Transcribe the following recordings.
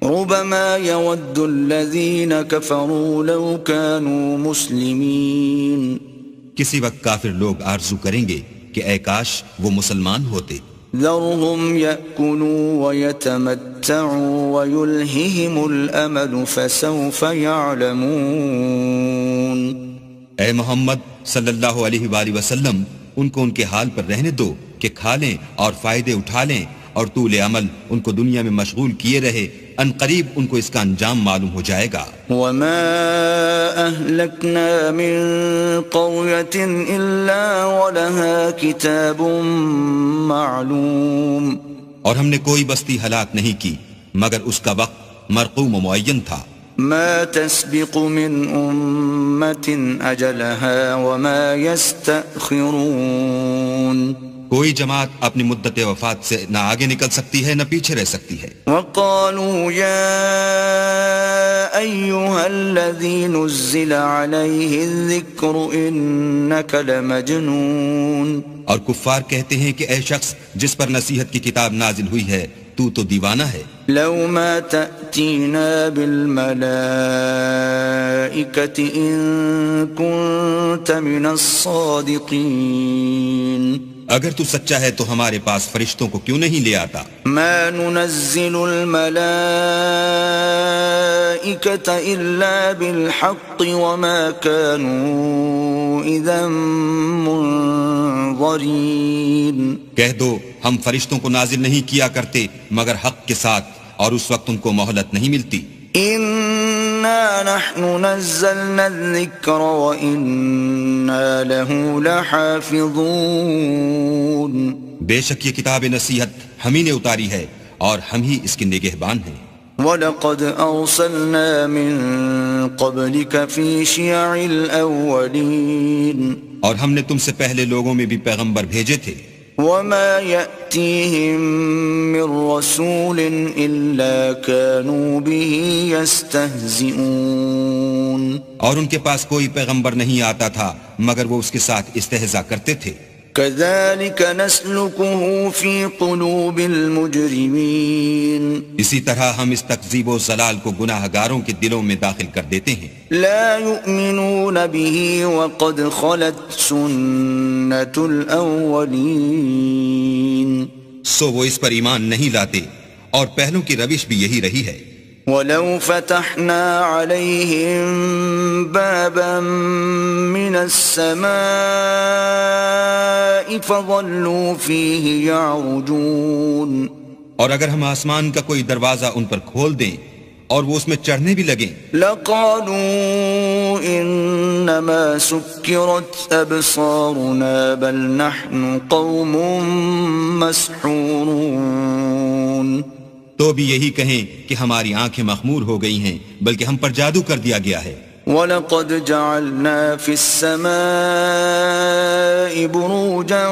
ربما يود الذين كفروا لو كانوا مسلمين. کسی وقت کافر لوگ آرزو کریں گے کہ اے کاش وہ مسلمان ہوتے. ذرهم يأكلوا ويتمتعوا ويلههم الأمل فسوف يعلمون. اے محمد صلی اللہ علیہ وآلہ وسلم ان کو ان کے حال پر رہنے دو کہ کھا لیں اور فائدے اٹھا لیں اور طول عمل ان کو دنیا میں مشغول کیے رہے، ان قریب ان کو اس کا انجام معلوم ہو جائے گا. وما أهلكنا من قرية إلا ولها كتاب معلوم. اور ہم نے کوئی بستی ہلاک نہیں کی مگر اس کا وقت مرقوم و معین تھا. ما تسبق من أمة أجلها وما يستأخرون. کوئی جماعت اپنی مدت وفات سے نہ آگے نکل سکتی ہے نہ پیچھے رہ سکتی ہے. وقالوا يا أيها الذي نزل عليه الذكر إنك لمجنون. اور کفار کہتے ہیں کہ اے شخص جس پر نصیحت کی کتاب نازل ہوئی ہے تو دیوانہ ہے. لو ما تأتينا بالملائكة إن كنت من الصادقين. اگر تو سچا ہے تو ہمارے پاس فرشتوں کو کیوں نہیں لے آتا. ما ننزل الملائكة إلا بالحق وما كانوا إذا منظرين. کہہ دو ہم فرشتوں کو نازل نہیں کیا کرتے مگر حق کے ساتھ اور اس وقت ان کو مہلت نہیں ملتی. إنا نحن نزلنا الذكر وإنا له لحافظون. بے شک یہ کتاب نصیحت ہم ہی نے اتاری ہے اور ہم ہی اس کے نگہبان ہیں. وَلَقَدْ أَرْسَلْنَا مِن قَبْلِكَ فِي شِيَعِ الْأَوَّلِينَ. اور ہم نے تم سے پہلے لوگوں میں بھی پیغمبر بھیجے تھے. وَمَا يَأْتِيهِم مِّن رَّسُولٍ إِلَّا كَانُوا بِهِ يَسْتَهْزِئُونَ. اور ان کے پاس کوئی پیغمبر نہیں آتا تھا مگر وہ اس کے ساتھ استہزاء کرتے تھے. كَذَلِكَ نَسْلُكُهُ فِي قُلُوبِ الْمُجْرِمِينَ. اسی طرح ہم اس تکذیب و ضلال کو گناہ گاروں کے دلوں میں داخل کر دیتے ہیں. لا يؤمنون به وقد خلت سنة الأولين. سو وہ اس پر ایمان نہیں لاتے اور پہلوں کی روش بھی یہی رہی ہے. ولو فتحنا عليهم بابا من السماء فظلوا فيه يعرجون. اور اگر ہم آسمان کا کوئی دروازہ ان پر کھول دیں اور وہ اس میں چڑھنے بھی لگیں لقالوا انما سكرت ابصارنا بل نحن قوم مسحورون. تو بھی یہی کہیں کہ ہماری آنکھیں مخمور ہو گئی ہیں بلکہ ہم پر جادو کر دیا گیا ہے. وَلَقَدْ جَعَلْنَا فِي السَّمَاءِ بُرُوجًا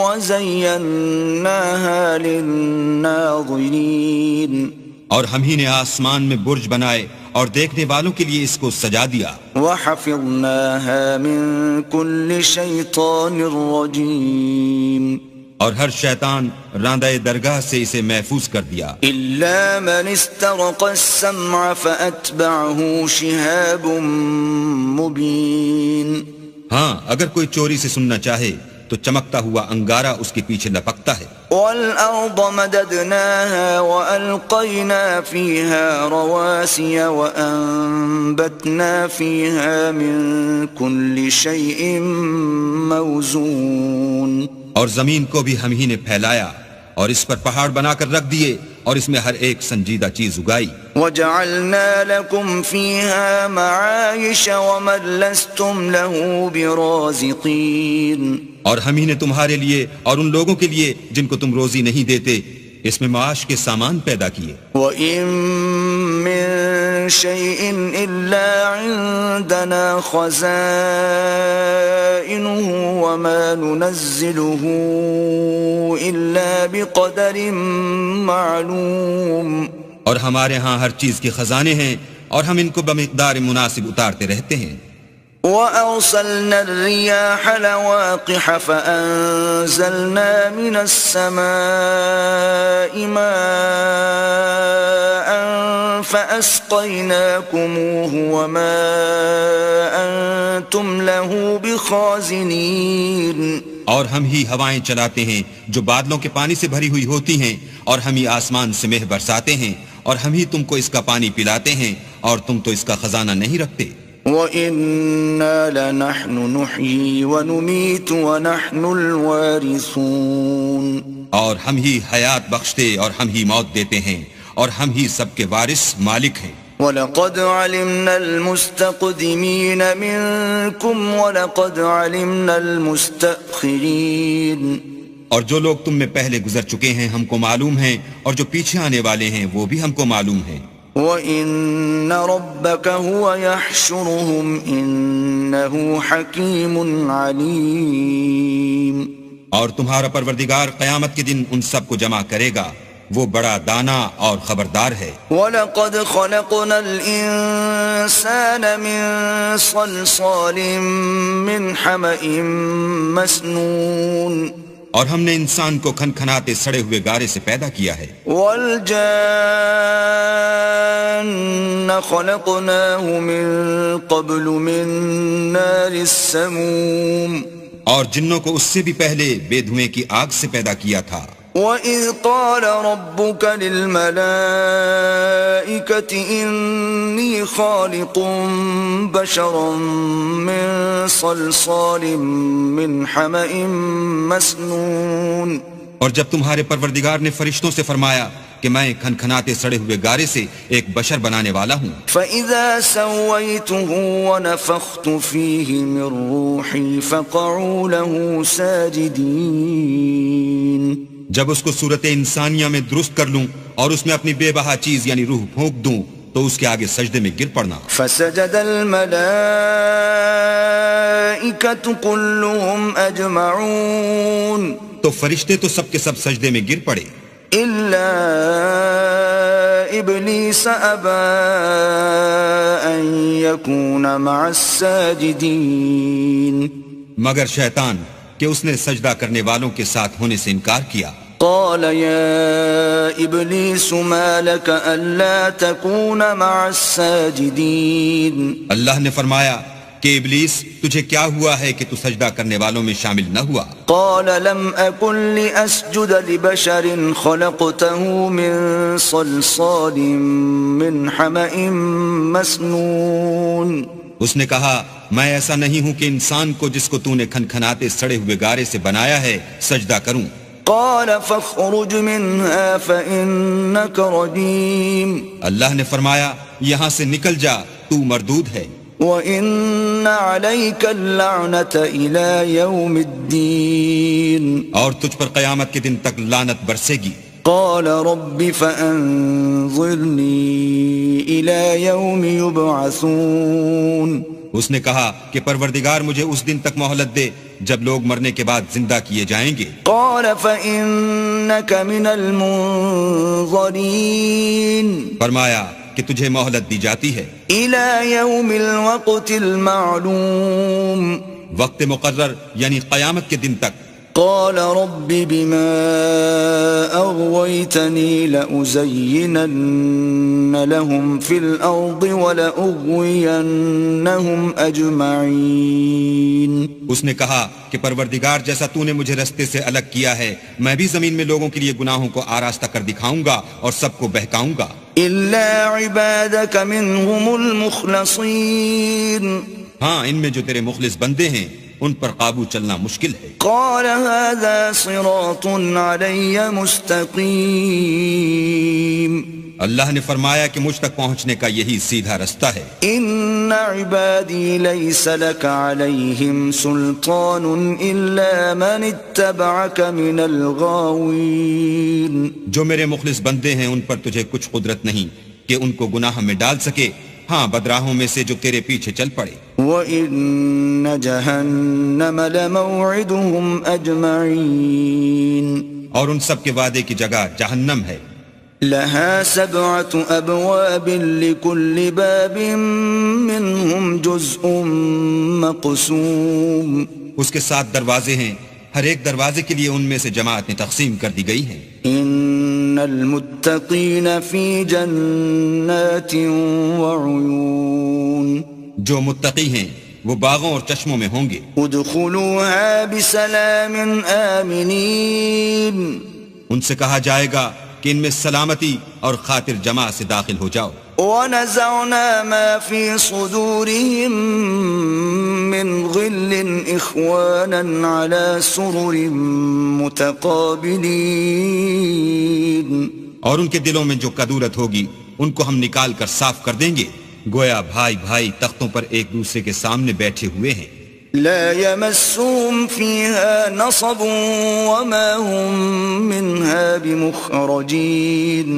وَزَيَّنَّاهَا لِلنَّاظِرِينَ. اور ہم ہی نے آسمان میں برج بنائے اور دیکھنے والوں کے لیے اس کو سجا دیا. وَحَفِظْنَاهَا مِن كُلِّ شَيْطَانٍ رَّجِيمٍ. اور ہر شیطان راندہ درگاہ سے اسے محفوظ کر دیا. إِلَّا مَنِ اسْتَرَقَ السَّمْعَ فَأَتْبَعَهُ شِهَابٌ مُّبِينٌ. ہاں اگر کوئی چوری سے سننا چاہے تو چمکتا ہوا انگارہ اس کے پیچھے لپکتا ہے. وَالْأَرْضَ مَدَدْنَاهَا وَأَلْقَيْنَا فِيهَا رَوَاسِيَ وَأَنبَتْنَا فِيهَا مِن كُلِّ شَيْءٍ مَّوْزُونٍ. اور زمین کو بھی ہم ہی نے پھیلایا اور اس پر پہاڑ بنا کر رکھ دیے اور اس میں ہر ایک سنجیدہ چیز اگائی. وَجَعَلْنَا لَكُمْ فِيهَا مَعَايِشَ وَمَن لَّسْتُمْ لَهُ بِرَازِقِينَ. اور ہم ہی نے تمہارے لیے اور ان لوگوں کے لیے جن کو تم روزی نہیں دیتے اس میں معاش کے سامان پیدا کیے. وَإِن مِّن شَيْءٍ إِلَّا عِندَنَا خَزَائِنُهُ وَمَا نُنَزِّلُهُ إِلَّا بِقَدَرٍ مَّعْلُومٍ. اور ہمارے ہاں ہر چیز کے خزانے ہیں اور ہم ان کو بمقدار مناسب اتارتے رہتے ہیں. وَأَرْسَلْنَا الرِّيَاحَ لَوَاقِحَ فَأَنزَلْنَا مِنَ السَّمَاءِ مَاءً فأسقيناكموه وما أنتم له بخازنين اور ہم ہی ہوائیں چلاتے ہیں جو بادلوں کے پانی سے بھری ہوئی ہوتی ہیں، اور ہم ہی آسمان سے مہ برساتے ہیں، اور ہم ہی تم کو اس کا پانی پلاتے ہیں، اور تم تو اس کا خزانہ نہیں رکھتے۔ وَإِنَّا لَنَحْنُ نُحْيِي وَنُمِيتُ وَنَحْنُ الْوَارِثُونَ، اور ہم ہی حیات بخشتے اور ہم ہی موت دیتے ہیں، اور ہم ہی سب کے وارث مالک ہیں۔ وَلَقَدْ عَلِمْنَا الْمُسْتَقْدِمِينَ مِنْكُمْ وَلَقَدْ عَلِمْنَا الْمُسْتَأْخِرِينَ، اور جو لوگ تم میں پہلے گزر چکے ہیں ہم کو معلوم ہیں، اور جو پیچھے آنے والے ہیں وہ بھی ہم کو معلوم ہیں۔ وَإِنَّ رَبَّكَ هُوَ يَحْشُرُهُمْ إِنَّهُ حَكِيمٌ عَلِيمٌ، اور تمہارا پروردگار قیامت کے دن ان سب کو جمع کرے گا، وہ بڑا دانا اور خبردار ہے۔ وَلَقَدْ خَلَقْنَا الْإِنسَانَ مِنْ صَلْصَالٍ مِّنْ حَمَإٍ مَسْنُونٍ، اور ہم نے انسان کو کھنکھناتے سڑے ہوئے گارے سے پیدا کیا ہے۔ وَالْجَانَّ خَلَقْنَاهُ مِنْ قَبْلُ مِنْ نَارِ السَّمُومِ، اور جنوں کو اس سے بھی پہلے بے دھوئیں کی آگ سے پیدا کیا تھا۔ وَإِذْ قَالَ رَبُّكَ لِلْمَلَائِكَةِ إِنِّي خَالِقٌ بَشَرًا مِّن صَلْصَالٍ مِّنْ حَمَإٍ مَسْنُونٍ، اور جب تمہارے پروردگار نے فرشتوں سے فرمایا کہ میں کھنکھناتے سڑے ہوئے گارے سے ایک بشر بنانے والا ہوں، فَإِذَا سَوَّيْتُهُ وَنَفَخْتُ فِيهِ مِن رُّوحِي فَقَعُوا لَهُ سَاجِدِينَ، جب اس کو صورت انسانیہ میں درست کر لوں اور اس میں اپنی بے بہا چیز یعنی روح پھونک دوں تو اس کے آگے سجدے میں گر پڑنا۔ فسجد الملائکۃ کلهم اجمعون، تو فرشتے تو سب کے سب سجدے میں گر پڑے الا ابلیس ابى ان يكون مع الساجدین، مگر شیطان کہ اس نے سجدہ کرنے والوں کے ساتھ ہونے سے انکار کیا۔ قال يا ابلیس ما لك الا تكون مع الساجدین، اللہ نے فرمایا کہ ابلیس تجھے کیا ہوا ہے کہ تو سجدہ کرنے والوں میں شامل نہ ہوا؟ قال لم اكن لاسجد لبشر خلقته من صلصال من حمأ مسنون، اس نے کہا میں ایسا نہیں ہوں کہ انسان کو جس کو تو نے کھنکھناتے سڑے ہوئے گارے سے بنایا ہے سجدہ کروں۔ قال فاخرج منها فإنك رجيم، اللہ نے فرمایا یہاں سے نکل جا، تو مردود ہے، وَإِنَّ عَلَيْكَ اللَّعْنَةَ إِلَى يَوْمِ الدِّينِ، اور تجھ پر قیامت کے دن تک لعنت برسے گی۔ قال رب فأنظرني إلى يوم يبعثون، اس نے کہا کہ پروردگار مجھے اس دن تک مہلت دے جب لوگ مرنے کے بعد زندہ کیے جائیں گے۔ قال فإنك من المنظرين، فرمایا کہ تجھے مہلت دی جاتی ہے إلى يوم الوقت المعلوم، وقت مقرر یعنی قیامت کے دن تک۔ قال رب بما أغويتني لأزينن لهم في الأرض ولأغوينهم أجمعين، اس نے کہا کہ پروردگار جیسا تو نے مجھے رستے سے الگ کیا ہے میں بھی زمین میں لوگوں کے لیے گناہوں کو آراستہ کر دکھاؤں گا اور سب کو بہکاؤں گا، إلا عبادك منهم المخلصين، ہاں ان میں جو تیرے مخلص بندے ہیں ان پر قابو چلنا مشکل ہے۔ قال هذا صراط علي مستقيم، اللہ نے فرمایا کہ مجھ تک پہنچنے کا یہی سیدھا رستہ ہے۔ إن عبادي ليس لك عليهم سلطان إلا من اتبعك من الغاوين، جو میرے مخلص بندے ہیں ان پر تجھے کچھ قدرت نہیں کہ ان کو گناہ میں ڈال سکے، ہاں بدراہوں میں سے جو تیرے پیچھے چل پڑے۔ وَإِنَّ جَهَنَّمَ لَمَوْعِدُهُمْ أَجْمَعِينَ، اور ان سب کے وعدے کی جگہ جہنم ہے، لَهَا سَبْعَةُ أَبْوَابٍ لِكُلِّ بَابٍ مِّنْهُمْ جُزْءٌ مَّقْسُومٌ، اس کے 7 دروازے ہیں، ہر ایک دروازے کے لیے ان میں سے جماعتیں تقسیم کر دی گئی ہیں۔ إن المتقين في جنات وعيون جو متقی ہیں وہ باغوں اور چشموں میں ہوں گے. ادخلوها بسلام آمنين ان سے کہا جائے گا کہ ان میں سلامتی اور خاطر جمع سے داخل ہو جاؤ. ونزعنا ما في صدورهم من غل إخوانا على سرر متقابلين اور ان کے دلوں میں جو کدورت ہوگی ان کو ہم نکال کر صاف کر دیں گے، گویا بھائی بھائی تختوں پر ایک دوسرے کے سامنے بیٹھے ہوئے ہیں. لا يمسهم فيها نصب وما هم منها بمخرجين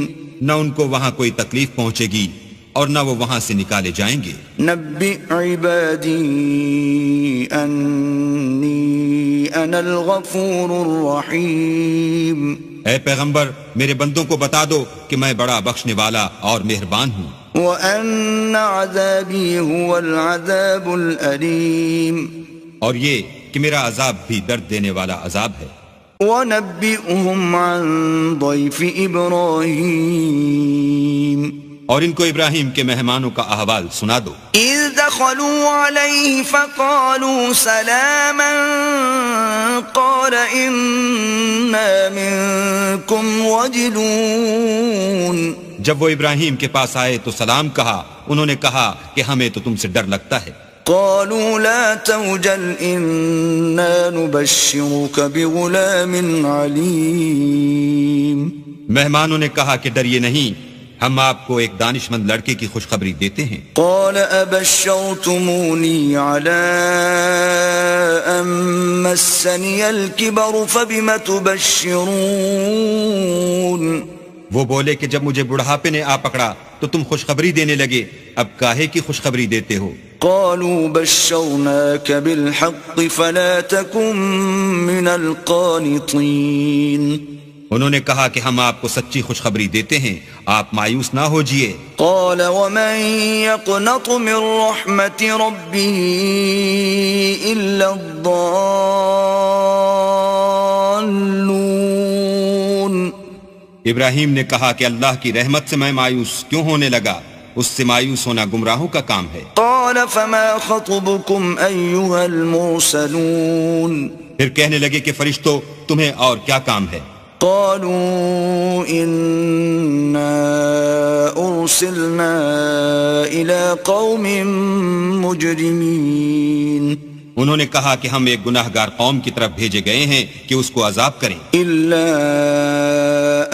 نہ ان کو وہاں کوئی تکلیف پہنچے گی اور نہ وہ وہاں سے نکالے جائیں گے. نبئ عبادی انی انا الغفور الرحیم اے پیغمبر میرے بندوں کو بتا دو کہ میں بڑا بخشنے والا اور مہربان ہوں. وَأَنَّ عَذَابِي هُوَ الْعَذَابُ الْأَلِيمُ اور یہ کہ میرا عذاب بھی درد دینے والا عذاب ہے. وَنَبِّئْهُمْ عَنْ ضَيْفِ إِبْرَاهِيمَ اور ان کو ابراہیم کے مہمانوں کا احوال سنا دو. إِذْ دَخَلُوا عَلَيْهِ فَقَالُوا سَلَامًا قَالَ إِنَّا مِنْكُمْ وَجِلُونَ جب وہ ابراہیم کے پاس آئے تو سلام کہا، انہوں نے کہا کہ ہمیں تو تم سے ڈر لگتا ہے. قالوا لا توجل إنا نبشرك بغلام عليم مہمانوں نے کہا کہ ڈریے نہیں، ہم آپ کو ایک دانش مند لڑکے کی خوشخبری دیتے ہیں. قال أبشرتموني على أن مسني الكبر فبم تبشرون وہ بولے کہ جب مجھے بڑھاپے نے آ پکڑا تو تم خوشخبری دینے لگے، اب کاہے کی خوشخبری دیتے ہو؟ قالوا بشرناك بالحق فلا تكن من القانطين انہوں نے کہا کہ ہم آپ کو سچی خوشخبری دیتے ہیں، آپ مایوس نہ ہوجئے. قال ومن يقنط من رحمة ربه إلا الضالون ابراہیم نے کہا کہ اللہ کی رحمت سے میں مایوس کیوں ہونے لگا؟ اس سے مایوس ہونا گمراہوں کا کام ہے. قال فما خطبكم أيها المرسلون پھر کہنے لگے کہ فرشتوں تمہیں اور کیا کام ہے؟ قالوا إنا أرسلنا إلى قوم مجرمين انہوں نے کہا کہ ہم ایک گناہ گار قوم کی طرف بھیجے گئے ہیں کہ اس کو عذاب کریں. إلا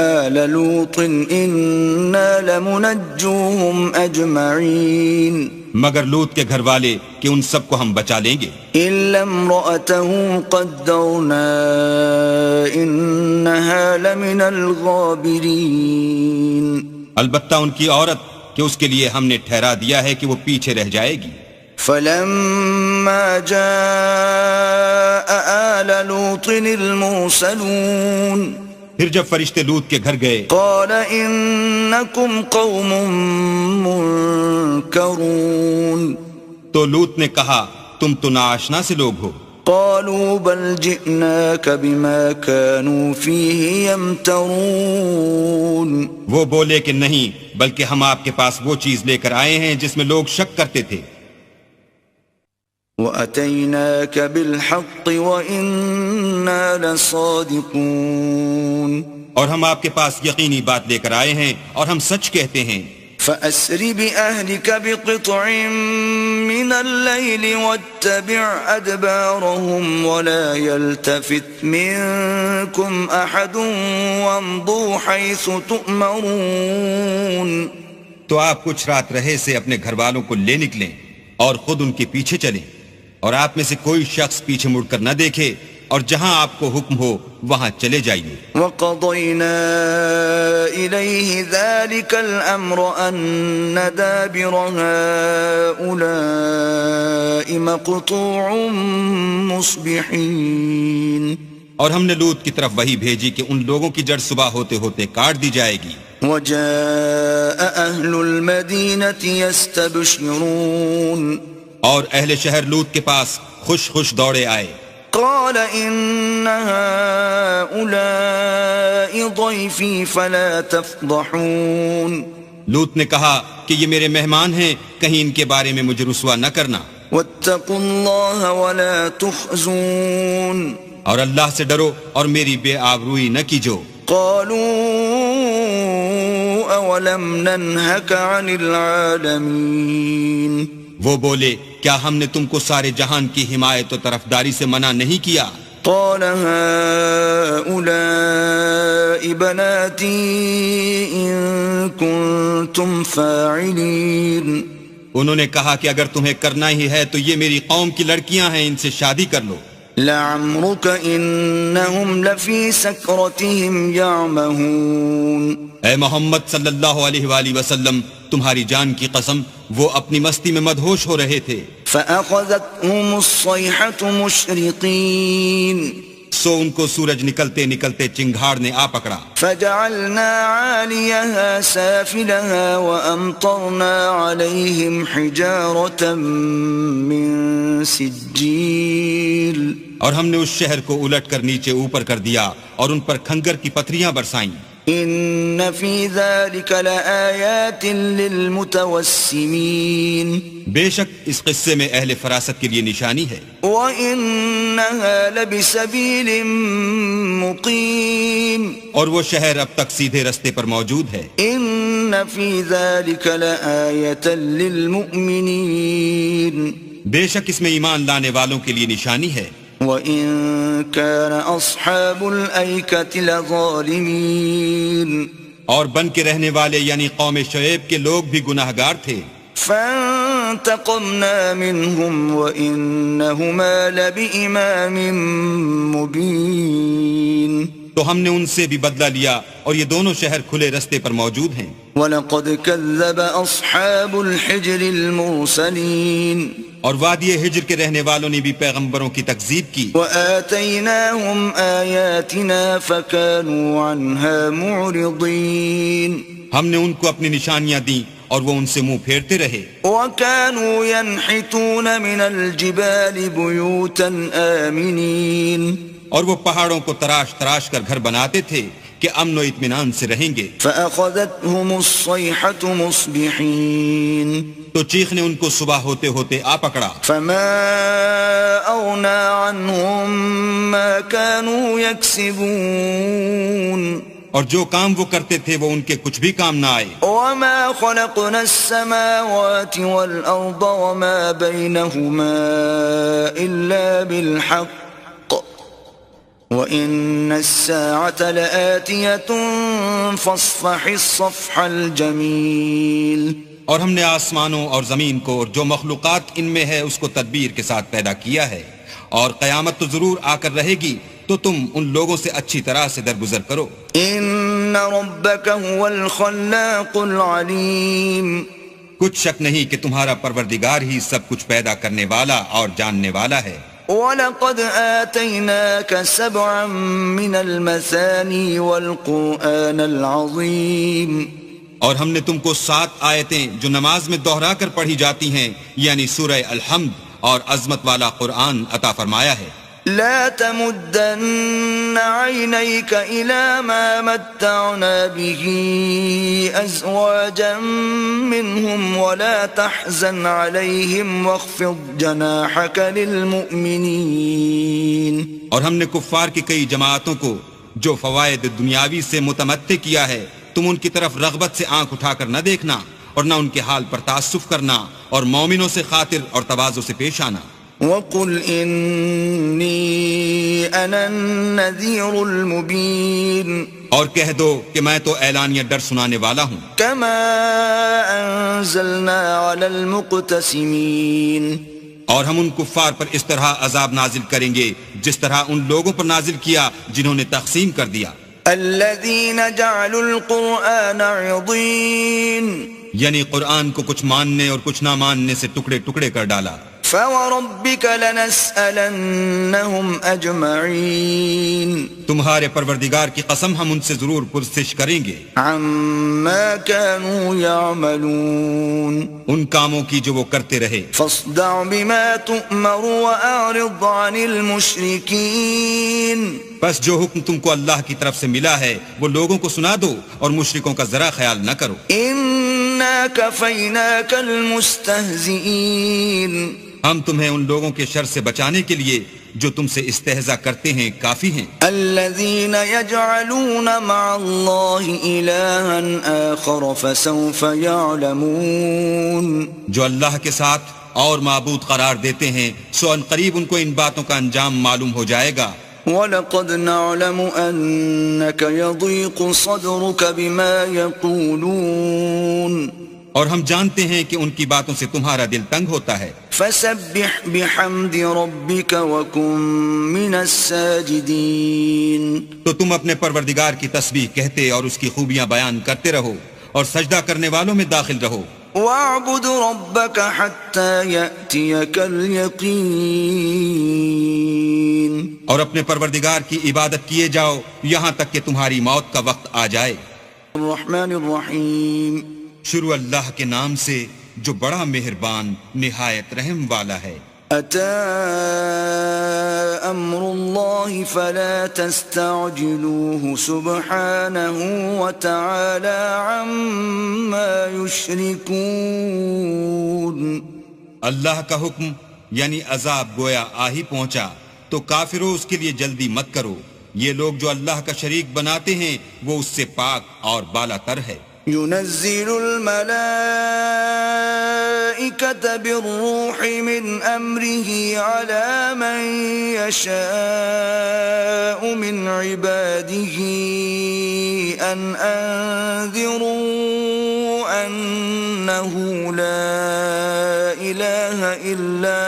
آل لوط إنا لمنجوهم أجمعين مگر لوط کے گھر والے کہ ان سب کو ہم بچا لیں گے. إلا امرأته قدرنا إنها لمن الغابرين البتہ ان کی عورت کہ اس کے لیے ہم نے ٹھہرا دیا ہے کہ وہ پیچھے رہ جائے گی. فلما جاء آل لوط المرسلون پھر جب فرشتے لوط کے گھر گئے قال إنكم قوم منكرون تو لوط نے کہا تم تو ناآشنا سے لوگ ہو. قالوا بل جئناك بما كانوا فيه يمترون وہ بولے کہ نہیں بلکہ ہم آپ کے پاس وہ چیز لے کر آئے ہیں جس میں لوگ شک کرتے تھے. وَأَتَيْنَاكَ بِالْحَقِّ وَإِنَّا لَصَادِقُونَ اور ہم آپ کے پاس یقینی بات لے کر آئے ہیں اور ہم سچ کہتے ہیں. فَأَسْرِ بِأَهْلِكَ بِقِطْعٍ مِّنَ اللَّيْلِ وَاتَّبِعْ أَدْبَارَهُمْ وَلَا يَلْتَفِتْ مِنكُمْ أَحَدٌ وَامْضُوا حَيْثُ تُؤْمَرُونَ تو آپ کچھ رات رہے سے اپنے گھر والوں کو لے نکلیں اور خود ان کے پیچھے چلیں، اور آپ میں سے کوئی شخص پیچھے مڑ کر نہ دیکھے، اور جہاں آپ کو حکم ہو وہاں چلے جائیے. وَقَضَيْنَا إِلَيْهِ ذَلِكَ الْأَمْرَ أَنَّ دَابِرَ هَؤُلَاءِ مَقْطُوعٌ مُصْبِحِينَ اور ہم نے لوط کی طرف وحی بھیجی کہ ان لوگوں کی جڑ صبح ہوتے ہوتے کاٹ دی جائے گی. وَجَاءَ أَهْلُ الْمَدِينَةِ يَسْتَبْشِرُونَ اور اہل شہر لوط کے پاس خوش خوش دوڑے آئے. قال إن هؤلاء ضيفي فلا تفضحون لوط نے کہا کہ یہ میرے مہمان ہیں، کہیں ان کے بارے میں مجھے رسوا نہ کرنا، واتقوا الله ولا تخزون اور اللہ سے ڈرو اور میری بے آبروئی نہ کیجو۔ قالوا أولم ننهك عن العالمين وہ بولے کیا ہم نے تم کو سارے جہان کی حمایت و طرفداری سے منع نہیں کیا؟ قال هؤلاء بناتي إن كنتم فاعلين انہوں نے کہا کہ اگر تمہیں کرنا ہی ہے تو یہ میری قوم کی لڑکیاں ہیں، ان سے شادی کر لو۔ لعمرك إنهم لفي سكرتهم يعمهون اے محمد صلی اللہ علیہ وآلہ وسلم، تمہاری جان کی قسم وہ اپنی مستی میں مدہوش ہو رہے تھے۔ فأخذتهم الصيحة مشرقين سو ان کو سورج نکلتے نکلتے چنگھاڑ نے آ پکڑا۔ فجعلنا عاليها سافلها وأمطرنا عليهم حجارة من سجيل اور ہم نے اس شہر کو الٹ کر نیچے اوپر کر دیا اور ان پر کھنگر کی پتھریاں برسائیں۔ إن في ذلك لآيات للمتوسمين بے شک اس قصے میں اہل فراست کے لیے نشانی ہے۔ وإنها لبسبيل مقيم اور وہ شہر اب تک سیدھے رستے پر موجود ہے۔ إن في ذلك لآية للمؤمنين بے شک اس میں ایمان لانے والوں کے لیے نشانی ہے۔ وَإِن كَانَ أَصْحَابُ الْأَيْكَةِ لَظَالِمِينَ اور بن کے رہنے والے یعنی قوم شعیب کے لوگ بھی گناہگار تھے۔ فَانْتَقَمْنَا مِنْهُمْ وَإِنَّهُمَا لَبِإِمَامٍ مُبِينٍ تو ہم نے ان سے بھی بدلہ لیا اور یہ دونوں شہر کھلے رستے پر موجود ہیں۔ وَلَقَدْ كَذَّبَ أَصْحَابُ الْحِجْرِ الْمُرْسَلِينَ اور وادی ہجر کے رہنے والوں نے بھی پیغمبروں کی تکذیب کی۔ وَآتَيْنَاهُمْ آيَاتِنَا فَكَانُوا عَنْهَا مُعْرِضِينَ ہم نے ان کو اپنی نشانیاں دیں اور وہ ان سے منہ پھیرتے رہے۔ وَكَانُوا يَنْحِتُونَ مِنَ الْجِبَالِ بُيُوتًا آمِنِينَ اور وہ پہاڑوں کو تراش تراش کر گھر بناتے تھے کہ امن و اطمینان سے رہیں گے۔ فَأَخَذَتْهُمُ الصَّيْحَةُ مُصْبِحِينَ تو چیخ نے ان کو صبح ہوتے ہوتے آ پکڑا۔ فَمَا أَغْنَى عَنْهُمْ مَا كَانُوا يَكْسِبُونَ اور جو کام وہ کرتے تھے وہ ان کے کچھ بھی کام نہ آئے۔ وَمَا خَلَقْنَا السَّمَاوَاتِ وَالْأَرْضَ وَمَا بَيْنَهُمَا إِلَّا بِالْحَقِّ وَإِنَّ السَّاعَةَ لَآتِيَةٌ فَاصْفَحِ الصَّفْحَ الْجَمِيلَ اور ہم نے آسمانوں اور زمین کو اور جو مخلوقات ان میں ہے اس کو تدبیر کے ساتھ پیدا کیا ہے، اور قیامت تو ضرور آ کر رہے گی، تو تم ان لوگوں سے اچھی طرح سے درگزر کرو۔ إِنَّ رَبَّكَ هُوَ الْخَلَّاقُ الْعَلِيمُ کچھ شک نہیں کہ تمہارا پروردگار ہی سب کچھ پیدا کرنے والا اور جاننے والا ہے۔ وَلَقَدْ آتَيْنَاكَ سَبْعًا مِّنَ الْمَثَانِي وَالْقُرْآنَ الْعَظِيمِ اور ہم نے تم کو 7 آیتیں جو نماز میں دوہرا کر پڑھی جاتی ہیں یعنی سورہ الحمد اور عظمت والا قرآن عطا فرمایا ہے۔ لا تمدن عينيك إلى ما متعنا به أزواجا منهم ولا تحزن عليهم واخفض جناحك للمؤمنين اور ہم نے کفار کی کئی جماعتوں کو جو فوائد دنیاوی سے متمتع کیا ہے تم ان کی طرف رغبت سے آنکھ اٹھا کر نہ دیکھنا اور نہ ان کے حال پر تعصف کرنا اور مومنوں سے خاطر اور تواضع سے پیش آنا۔ وَقُلْ إِنِّي أَنَا النَّذِيرُ الْمُبِينُ اور کہہ دو کہ میں تو اعلانیہ ڈر سنانے والا ہوں۔ كَمَا أَنزَلْنَا عَلَى الْمُقْتَسِمِينَ اور ہم ان کفار پر اس طرح عذاب نازل کریں گے جس طرح ان لوگوں پر نازل کیا جنہوں نے تقسیم کر دیا۔ الَّذِينَ جَعَلُوا الْقُرْآنَ عِضِينَ یعنی قرآن کو کچھ ماننے اور کچھ نہ ماننے سے ٹکڑے ٹکڑے کر ڈالا۔ فوربك لنسألنهم أجمعين تمہارے پروردگار کی قسم ہم ان سے ضرور پرسش کریں گے عما كانوا يعملون ان کاموں کی جو وہ کرتے رہے فاصدع بما تؤمر وأعرض عن المشركين بس جو حکم تم کو اللہ کی طرف سے ملا ہے وہ لوگوں کو سنا دو اور مشرکوں کا ذرا خیال نہ کرو إنا كفيناك المستهزئين ہم تمہیں ان لوگوں کے شر سے بچانے کے لیے جو تم سے استہزاء کرتے ہیں کافی ہیں الذين يجعلون مع الله إلها آخر فسوف يعلمون جو اللہ کے ساتھ اور معبود قرار دیتے ہیں سو ان قریب ان کو ان باتوں کا انجام معلوم ہو جائے گا وَلَقَدْ نَعْلَمُ أَنَّكَ يَضِيقُ صَدْرُكَ بِمَا يَقُولُونَ اور ہم جانتے ہیں کہ ان کی باتوں سے تمہارا دل تنگ ہوتا ہے فَسَبِّحْ بِحَمْدِ رَبِّكَ وَكُن مِّنَ السَّاجِدِينَ تو تم اپنے پروردگار کی تسبیح کہتے اور اس کی خوبیاں بیان کرتے رہو اور سجدہ کرنے والوں میں داخل رہو وَاعْبُدْ رَبَّكَ حَتَّى يَأْتِيَكَ الْيَقِينُ اور اپنے پروردگار کی عبادت کیے جاؤ یہاں تک کہ تمہاری موت کا وقت آ جائے الرحمن الرحیم شروع اللہ کے نام سے جو بڑا مہربان نہایت رحم والا ہے أتى أمر الله فلا تستعجلوه سبحانه وتعالى عما يشركون اللہ کا حکم یعنی عذاب گویا آ ہی پہنچا تو کافروں اس کے لیے جلدی مت کرو یہ لوگ جو اللہ کا شریک بناتے ہیں وہ اس سے پاک اور بالا تر ہے ينزل الملائكة بالروح من أمره على من يشاء من عباده أن أنذروا أنه لا إله إلا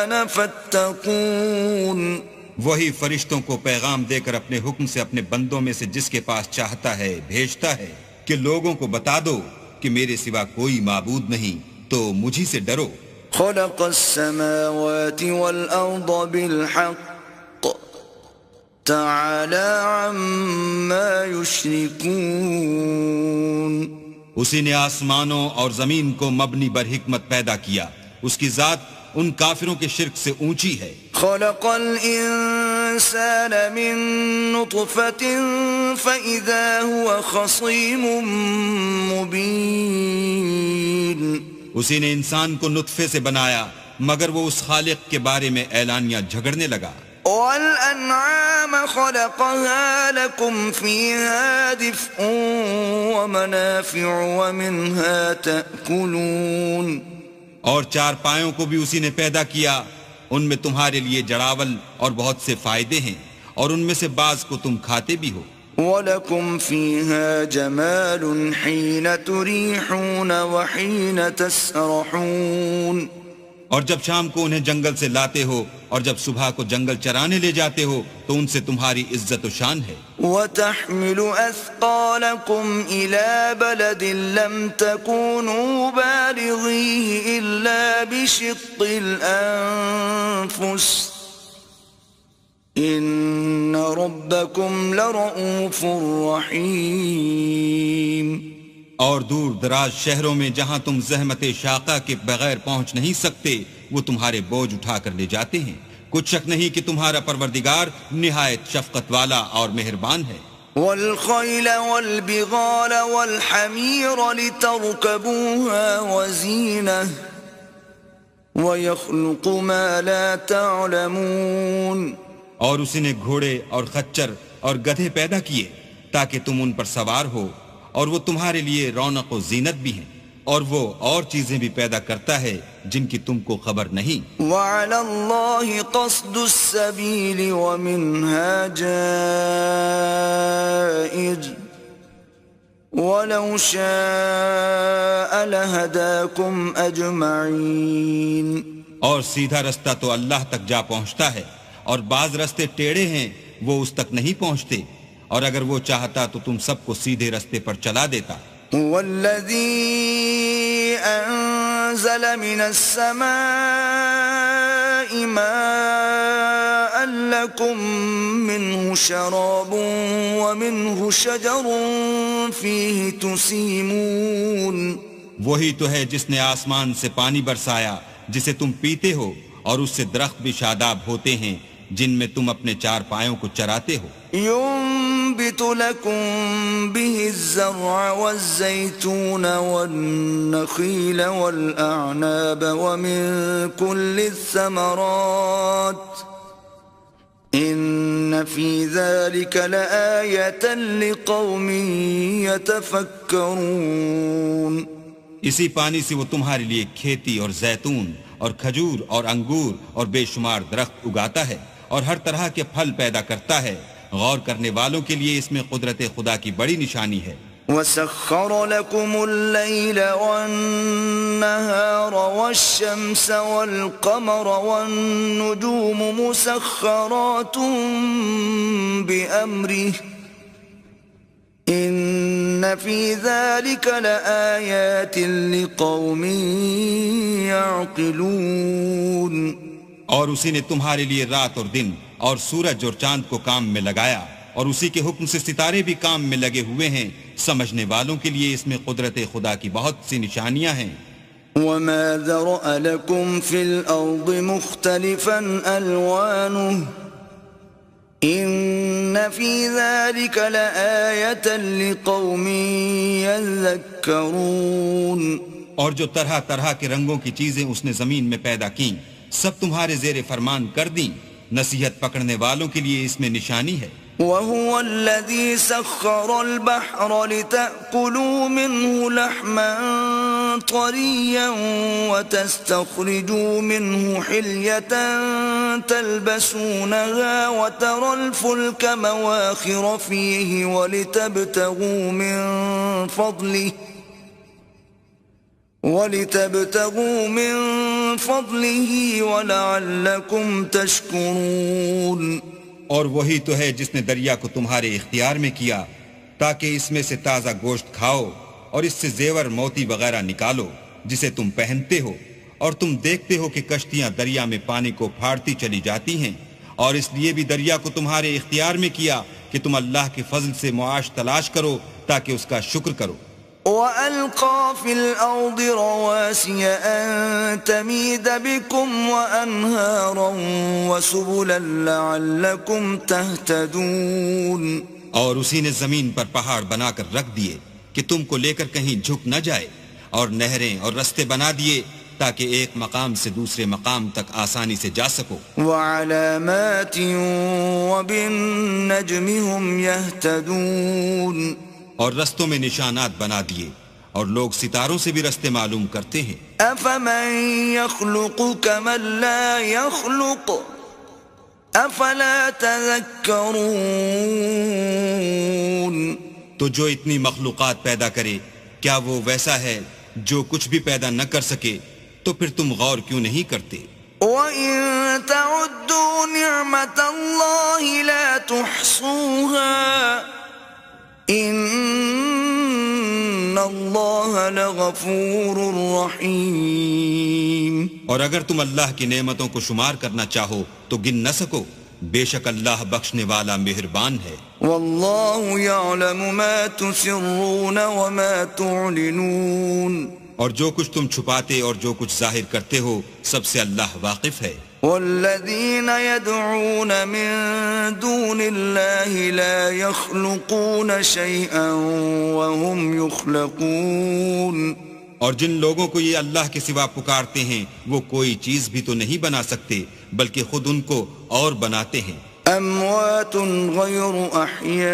أنا فاتقون وہی فرشتوں کو پیغام دے کر اپنے حکم سے اپنے بندوں میں سے جس کے پاس چاہتا ہے بھیجتا ہے کہ لوگوں کو بتا دو کہ میرے سوا کوئی معبود نہیں تو مجھی سے ڈرو خلق السماوات والأرض بالحق تعالى عما يشركون اسی نے آسمانوں اور زمین کو مبنی بر حکمت پیدا کیا اس کی ذات ان کافروں کے شرک سے اونچی ہے خلق الانسان من نطفة فإذا هو خصيم مبين اسی نے انسان کو نطفے سے بنایا مگر وہ اس خالق کے بارے میں اعلانیہ جھگڑنے لگا والأنعام خلقها لكم فيها دفء ومنافع ومنها تأكلون اور چار پایوں کو بھی اسی نے پیدا کیا ان میں تمہارے لیے جڑاول اور بہت سے فائدے ہیں اور ان میں سے بعض کو تم کھاتے بھی ہو وَلَكُمْ فِيهَا جَمَالٌ حِينَ تُرِيحُونَ وَحِينَ تَسْرَحُونَ اور جب شام کو انہیں جنگل سے لاتے ہو اور جب صبح کو جنگل چرانے لے جاتے ہو تو ان سے تمہاری عزت و شان ہے وَتَحْمِلُ أَثْقَالَكُمْ إِلَى بَلَدٍ لَمْ تَكُونُوا بَالِغِيهِ إِلَّا بِشِقِّ الْأَنفُسِ إِنَّ رَبَّكُمْ لَرَؤُوفٌ رَحِيمٌ اور دور دراز شہروں میں جہاں تم زحمت شاقہ کے بغیر پہنچ نہیں سکتے وہ تمہارے بوجھ اٹھا کر لے جاتے ہیں کچھ شک نہیں کہ تمہارا پروردگار نہایت شفقت والا اور مہربان ہے وَالْخَيْلَ وَالْبِغَالَ وَالْحَمِيرَ لِتَرْكَبُوهَا وَزِينَةً وَيَخْلُقُ مَا لَا تَعْلَمُونَ اور اسی نے گھوڑے اور خچر اور گدھے پیدا کیے تاکہ تم ان پر سوار ہو اور وہ تمہارے لیے رونق و زینت بھی ہیں اور وہ اور چیزیں بھی پیدا کرتا ہے جن کی تم کو خبر نہیں وَعَلَى اللَّهِ قَصْدُ السَّبِيلِ وَمِنْهَا جَائِرٌ وَلَوْ شَاءَ لَهَدَاكُمْ أَجْمَعِينَ اور سیدھا رستہ تو اللہ تک جا پہنچتا ہے اور بعض رستے ٹیڑھے ہیں وہ اس تک نہیں پہنچتے اور اگر وہ چاہتا تو تم سب کو سیدھے رستے پر چلا دیتا هو الذي أنزل من السماء ماء لكم منه شراب ومنه شجر فيه تسيمون. وہی تو ہے جس نے آسمان سے پانی برسایا جسے تم پیتے ہو، اور اس سے درخت بھی شاداب ہوتے ہیں جن میں تم اپنے چار پایوں کو چراتے ہو. ينبت لكم به الزرع والزيتون والنخيل والأعناب ومن كل الثمرات إن في ذلك لآية لقوم يتفكرون. اسی پانی سے وہ تمہارے لیے کھیتی اور زیتون اور کھجور اور انگور اور بے شمار درخت اگاتا ہے اور ہر طرح کے پھل پیدا کرتا ہے. غور کرنے والوں کے لیے اس میں قدرت خدا کی بڑی نشانی ہے. وَسَخَّرَ لَكُمُ اللَّيْلَ وَالنَّهَارَ وَالشَّمْسَ وَالْقَمَرَ وَالنُّجُومُ مُسَخَّرَاتٌ بِأَمْرِهِ إِنَّ فِي ذَلِكَ لَآيَاتٍ لِقَوْمٍ يَعْقِلُونَ. اور اسی نے تمہارے لیے رات اور دن اور سورج اور چاند کو کام میں لگایا، اور اسی کے حکم سے ستارے بھی کام میں لگے ہوئے ہیں. سمجھنے والوں کے لیے اس میں قدرت خدا کی بہت سی نشانیاں ہیں. وَمَا ذَرَأَ لَكُمْ فِي الْأَرْضِ مُخْتَلِفًا أَلْوَانُهُ إِنَّ فِي ذَلِكَ لَآيَةً لِقَوْمٍ يَذَّكَّرُونَ. اور جو طرح طرح کے رنگوں کی چیزیں اس نے زمین میں پیدا کیں سب تمہارے زیر فرمان کر دیں. نصیحت پکڑنے والوں کے لیے اس میں نشانی ہے. وَهُوَ الَّذِي سَخَّرَ الْبَحْرَ لِتَأْكُلُوا مِنْهُ لَحْمًا طَرِيًّا وَتَسْتَخْرِجُوا مِنْهُ حِلْيَةً تَلْبَسُونَهَا وَتَرَى الْفُلْكَ مَوَاخِرَ فِيهِ وَلِتَبْتَغُوا مِنْ فَضْلِهِ وَلَعَلَّكُمْ تَشْكُرُونَ. اور وہی تو ہے جس نے دریا کو تمہارے اختیار میں کیا تاکہ اس میں سے تازہ گوشت کھاؤ اور اس سے زیور موتی وغیرہ نکالو جسے تم پہنتے ہو، اور تم دیکھتے ہو کہ کشتیاں دریا میں پانی کو پھاڑتی چلی جاتی ہیں، اور اس لیے بھی دریا کو تمہارے اختیار میں کیا کہ تم اللہ کے فضل سے معاش تلاش کرو تاکہ اس کا شکر کرو. وَأَلْقَى فِي الْأَرْضِ رَوَاسِيَ أَن تَمِيدَ بِكُمْ وَأَنْهَارًا وَسُبُلًا لَعَلَّكُمْ تَهْتَدُونَ. اور اسی نے زمین پر پہاڑ بنا کر رکھ دیے کہ تم کو لے کر کہیں جھک نہ جائے، اور نہریں اور رستے بنا دیے تاکہ ایک مقام سے دوسرے مقام تک آسانی سے جا سکو. وَعَلَامَاتٍ وَبِالنَّجْمِ هُمْ يَهْتَدُونَ. اور رستوں میں نشانات بنا دیے، اور لوگ ستاروں سے بھی رستے معلوم کرتے ہیں. أَفَمَن يَخْلُقُ كَمَن لَّا يَخْلُقُ أَفَلَا تَذَكَّرُونَ. تو جو اتنی مخلوقات پیدا کرے کیا وہ ویسا ہے جو کچھ بھی پیدا نہ کر سکے؟ تو پھر تم غور کیوں نہیں کرتے؟ وَإِن تَعُدُّوا نِعْمَةَ اللَّهِ لَا تُحْصُوهَا إِنَّ اللَّهَ لَغَفُورٌ رَحِيمٌ. اور اگر تم اللہ کی نعمتوں کو شمار کرنا چاہو تو گن نہ سکو، بے شک اللہ بخشنے والا مہربان ہے. وَاللَّهُ يَعْلَمُ مَا تُسِرُّونَ وَمَا تُعْلِنُونَ. اور جو کچھ تم چھپاتے اور جو کچھ ظاہر کرتے ہو سب سے اللہ واقف ہے. وَالَّذِينَ يَدْعُونَ مِن دُونِ اللَّهِ لَا يَخْلُقُونَ شَيْئًا وَهُمْ يُخْلَقُونَ. اور جن لوگوں کو یہ اللہ کے سوا پکارتے ہیں وہ کوئی چیز بھی تو نہیں بنا سکتے بلکہ خود ان کو اور بناتے ہیں. أَمْوَاتٌ غَيْرُ أَحْيَاءٍ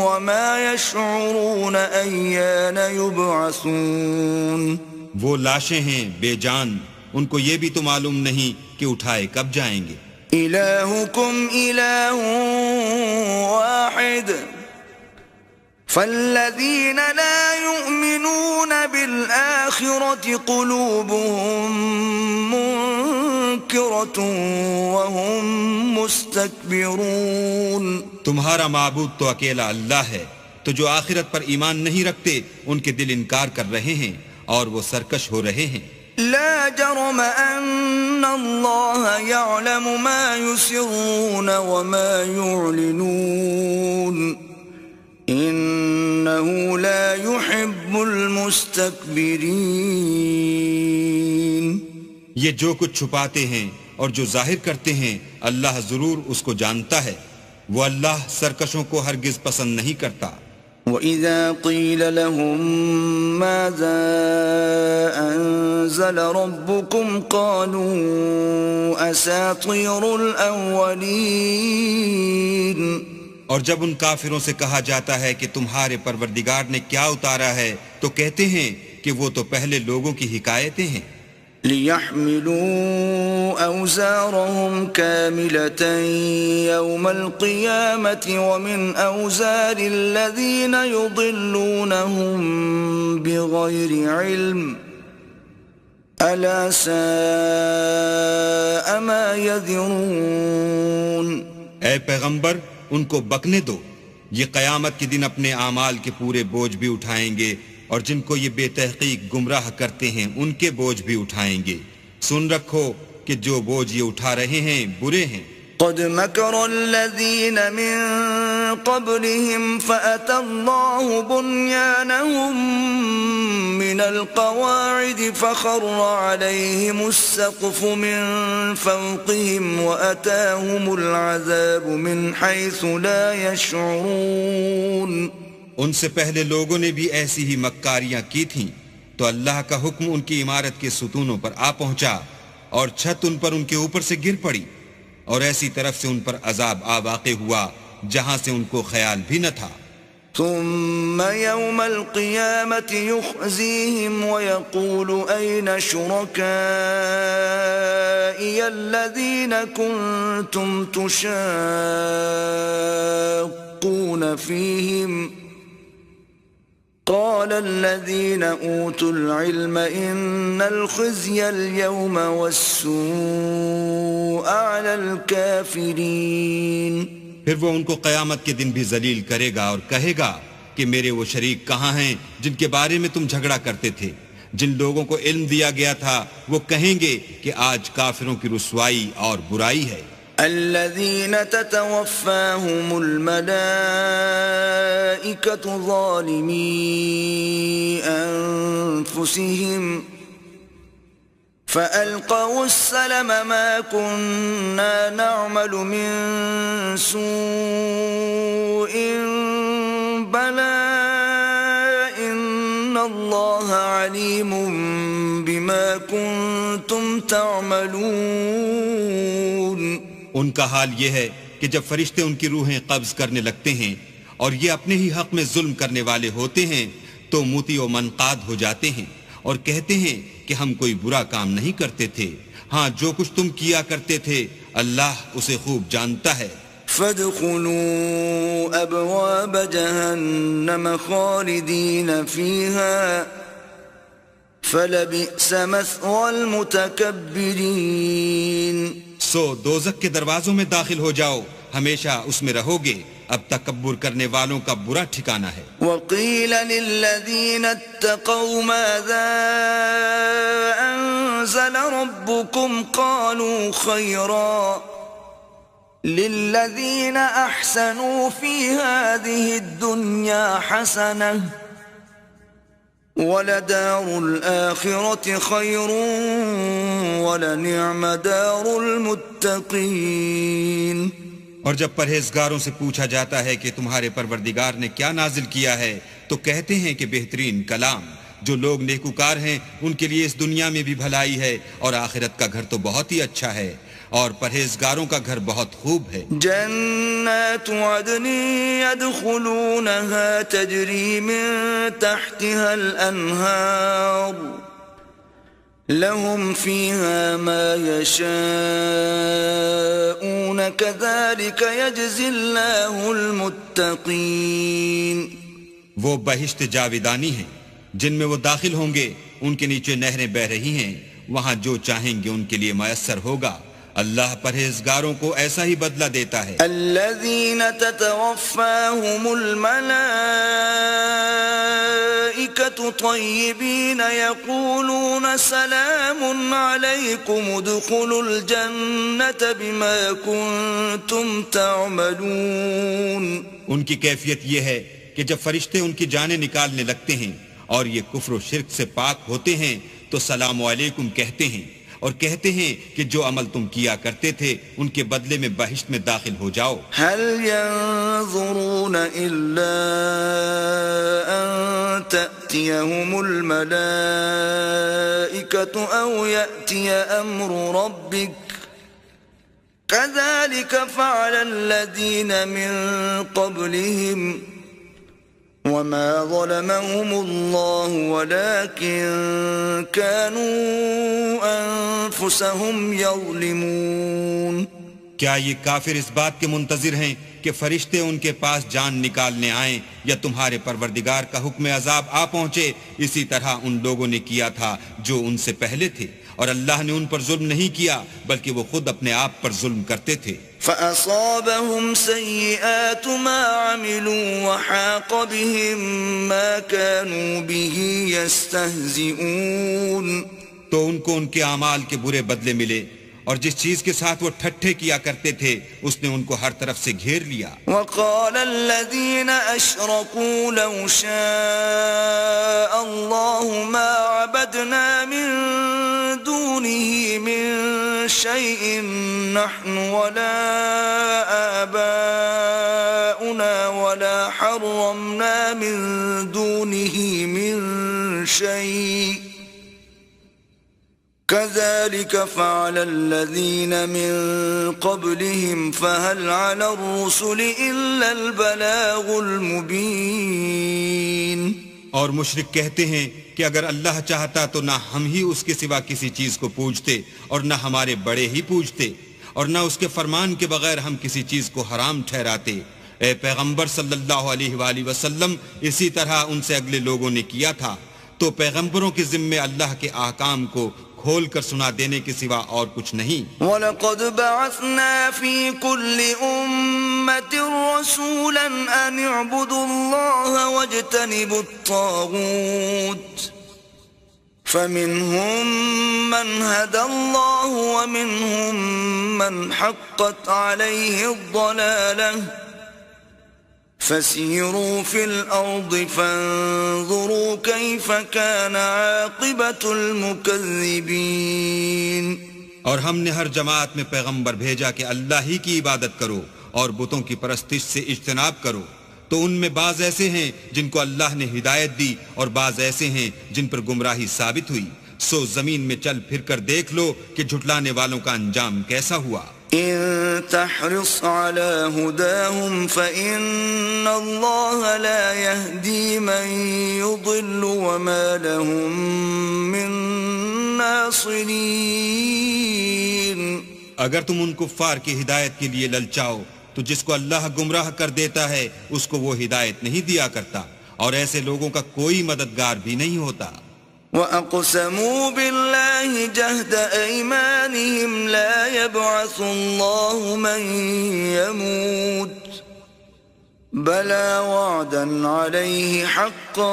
وَمَا يَشْعُرُونَ أَيَّانَ يُبْعَثُونَ. وہ لاشیں ہیں بے جان، ان کو یہ بھی تو معلوم نہیں کہ اٹھائے کب جائیں گے. إِلَٰهُكُمْ إِلَٰهٌ وَاحِدٌ فَالَّذِينَ لَا يُؤْمِنُونَ بِالْآخِرَةِ قُلُوبُهُم مُّنكِرَةٌ وَهُم مُّسْتَكْبِرُونَ. تمہارا معبود تو اکیلا اللہ ہے، تو جو آخرت پر ایمان نہیں رکھتے ان کے دل انکار کر رہے ہیں اور وہ سرکش ہو رہے ہیں۔ لا جرم أن الله يعلم ما يسرون وما يعلنون إنه لا يحب المستكبرين۔ یہ جو کچھ چھپاتے ہیں اور جو ظاہر کرتے ہیں اللہ ضرور اس کو جانتا ہے، وہ اللہ سرکشوں کو ہرگز پسند نہیں کرتا۔ وَإِذَا قِيلَ لَهُم مَّاذَا أَنزَلَ رَبُّكُمْ قَالُوا أَسَاطِيرُ الْأَوَّلِينَ۔ اور جب ان کافروں سے کہا جاتا ہے کہ تمہارے پروردگار نے کیا اتارا ہے تو کہتے ہیں کہ وہ تو پہلے لوگوں کی حکایتیں ہیں۔ لِيَحْمِلُوا أَوْزَارَهُمْ كَامِلَةً يَوْمَ الْقِيَامَةِ وَمِنْ أَوْزَارِ الَّذِينَ يُضِلُّونَهُمْ بِغَيْرِ عِلْمٍ أَلَا سَاءَ مَا يَذِرُونَ۔ اے پیغمبر ان کو بکنے دو، یہ قیامت کے دن اپنے اعمال کے پورے بوجھ بھی اٹھائیں گے، اور جن کو یہ بے تحقیق گمراہ کرتے ہیں ان کے بوجھ بھی اٹھائیں گے۔ سن رکھو کہ جو بوجھ یہ اٹھا رہے ہیں برے ہیں۔ قد مكر الذين من قبلهم فأتى الله بنيانهم من القواعد فخر عليهم السقف من فوقهم وأتاهم العذاب من حيث لا يشعرون۔ ان سے پہلے لوگوں نے بھی ایسی ہی مکاریاں کی تھیں تو اللہ کا حکم ان کی عمارت کے ستونوں پر آ پہنچا اور چھت ان پر ان کے اوپر سے گر پڑی، اور ایسی طرف سے ان پر عذاب آ واقع ہوا جہاں سے ان کو خیال بھی نہ تھا۔ ثم يوم القيامة يخزيهم ويقول أين شركائي الذين كنتم تشاقون فيهم قال الذين أوتوا العلم إن الخزي اليوم والسوء على الكافرين۔ پھر وہ ان کو قیامت کے دن بھی ذلیل کرے گا اور کہے گا کہ میرے وہ شریک کہاں ہیں جن کے بارے میں تم جھگڑا کرتے تھے؟ جن لوگوں کو علم دیا گیا تھا وہ کہیں گے کہ آج کافروں کی رسوائی اور برائی ہے۔ الذين تتوفاهم الملائكة ظالمي أنفسهم فألقوا السلم ما كنا نعمل من سوء بلى إن الله عليم بما كنتم تعملون۔ ان کا حال یہ ہے کہ جب فرشتے ان کی روحیں قبض کرنے لگتے ہیں اور یہ اپنے ہی حق میں ظلم کرنے والے ہوتے ہیں تو موتی و منقاد ہو جاتے ہیں اور کہتے ہیں کہ ہم کوئی برا کام نہیں کرتے تھے، ہاں جو کچھ تم کیا کرتے تھے اللہ اسے خوب جانتا ہے۔ فادخلوا ابواب جہنم خالدین فیہا فلبئس مثوى المتکبرین۔ سو دوزخ کے دروازوں میں داخل ہو جاؤ، ہمیشہ اس میں رہو گے، اب تکبر کرنے والوں کا برا ٹھکانہ ہے۔ وقیل للذین اتقوا ماذا انزل ربکم قالوا خیرا للذین احسنوا فی هذه الدنیا حسنہ وَلَدَارُ الْآخِرَةِ خَيْرٌ وَلَنِعْمَ دَارُ الْمُتَّقِينَ۔ اور جب پرہیزگاروں سے پوچھا جاتا ہے کہ تمہارے پروردگار نے کیا نازل کیا ہے تو کہتے ہیں کہ بہترین کلام۔ جو لوگ نیکوکار ہیں ان کے لیے اس دنیا میں بھی بھلائی ہے اور آخرت کا گھر تو بہت ہی اچھا ہے، اور پرہیزگاروں کا گھر بہت خوب ہے۔ جنات عدن يدخلونها تجری من تحتها الانہار لهم فيها ما يشاءون كذلك يجزي الله المتقين۔ وہ بہشت جاویدانی ہیں جن میں وہ داخل ہوں گے، ان کے نیچے نہریں بہہ رہی ہیں، وہاں جو چاہیں گے ان کے لیے میسر ہوگا، اللہ پرہیزگاروں کو ایسا ہی بدلہ دیتا ہے۔ الذين تتوفاهم الملائكة طيبين يقولون سلام عليكم ادخلوا الجنة بما كنتم تعملون۔ ان کی کیفیت یہ ہے کہ جب فرشتے ان کی جانیں نکالنے لگتے ہیں اور یہ کفر و شرک سے پاک ہوتے ہیں تو سلام علیکم کہتے ہیں اور کہتے ہیں کہ جو عمل تم کیا کرتے تھے ان کے بدلے میں بہشت میں داخل ہو جاؤ۔ هل ينظرون إلا أن تأتيهم الملائكة أو يأتي أمر ربك كذلك فعل الذين من قبلهم وما ظلمهم الله ولكن كانوا أنفسهم يظلمون۔ کیا یہ کافر اس بات کے منتظر ہیں کہ فرشتے ان کے پاس جان نکالنے آئیں یا تمہارے پروردگار کا حکم عذاب آ پہنچے؟ اسی طرح ان لوگوں نے کیا تھا جو ان سے پہلے تھے، اور اللہ نے ان پر ظلم نہیں کیا بلکہ وہ خود اپنے آپ پر ظلم کرتے تھے۔ فأصابهم سيئات ما عملوا وحاق بهم ما كانوا به يستهزئون۔ تو ان کو ان کے اعمال کے برے بدلے ملے، اور جس چیز کے ساتھ وہ ٹھٹھے کیا کرتے تھے اس نے ان کو ہر طرف سے گھیر لیا۔ وقال الذين أشركوا لو شاء الله ما عبدنا من دونه من شيء نحن ولا آباؤنا ولا حرمنا من دونه من شيء كذلك فعل الذين من قبلهم فهل على الرسل إلا البلاغ المبين۔ اور مشرک کہتے ہیں کہ اگر اللہ چاہتا تو نہ ہم ہی اس کے سوا کسی چیز کو پوجتے اور نہ ہمارے بڑے ہی پوجتے، اور نہ اس کے فرمان کے بغیر ہم کسی چیز کو حرام ٹھہراتے۔ اے پیغمبر صلی اللہ علیہ وآلہ وسلم، اسی طرح ان سے اگلے لوگوں نے کیا تھا، تو پیغمبروں کے ذمے اللہ کے احکام کو کھول کر سنا دینے کے سوا اور کچھ نہیں۔ وَلَقَدْ بَعَثْنَا فِي كُلِّ أُمَّةٍ رَسُولًا أَنِ اعْبُدُوا اللَّهَ وَاجْتَنِبُوا الطَّاغُوتَ فَمِنْهُمْ مَنْ هَدَى اللَّهُ وَمِنْهُمْ مَنْ حَقَّتْ عَلَيْهِ الضَّلَالَةُ فسيروا في الأرض فانظروا كيف كان عاقبة المكذبين۔ اور ہم نے ہر جماعت میں پیغمبر بھیجا کہ اللہ ہی کی عبادت کرو اور بتوں کی پرستش سے اجتناب کرو، تو ان میں بعض ایسے ہیں جن کو اللہ نے ہدایت دی اور بعض ایسے ہیں جن پر گمراہی ثابت ہوئی۔ سو زمین میں چل پھر کر دیکھ لو کہ جھٹلانے والوں کا انجام کیسا ہوا۔ إن تحرص على هداهم فإن الله لا يهدي من يضل وما لهم من ناصرين۔ اگر تم ان کفار کی ہدایت کے لیے للچاؤ تو جس کو اللہ گمراہ کر دیتا ہے اس کو وہ ہدایت نہیں دیا کرتا، اور ایسے لوگوں کا کوئی مددگار بھی نہیں ہوتا۔ وَأَقْسَمُوا بِاللَّهِ جَهْدَ أَيْمَانِهِمْ لَا يَبْعَثُ اللَّهُ مَن يَمُوتُ بَلَى وَعْدًا عَلَيْهِ حَقًّا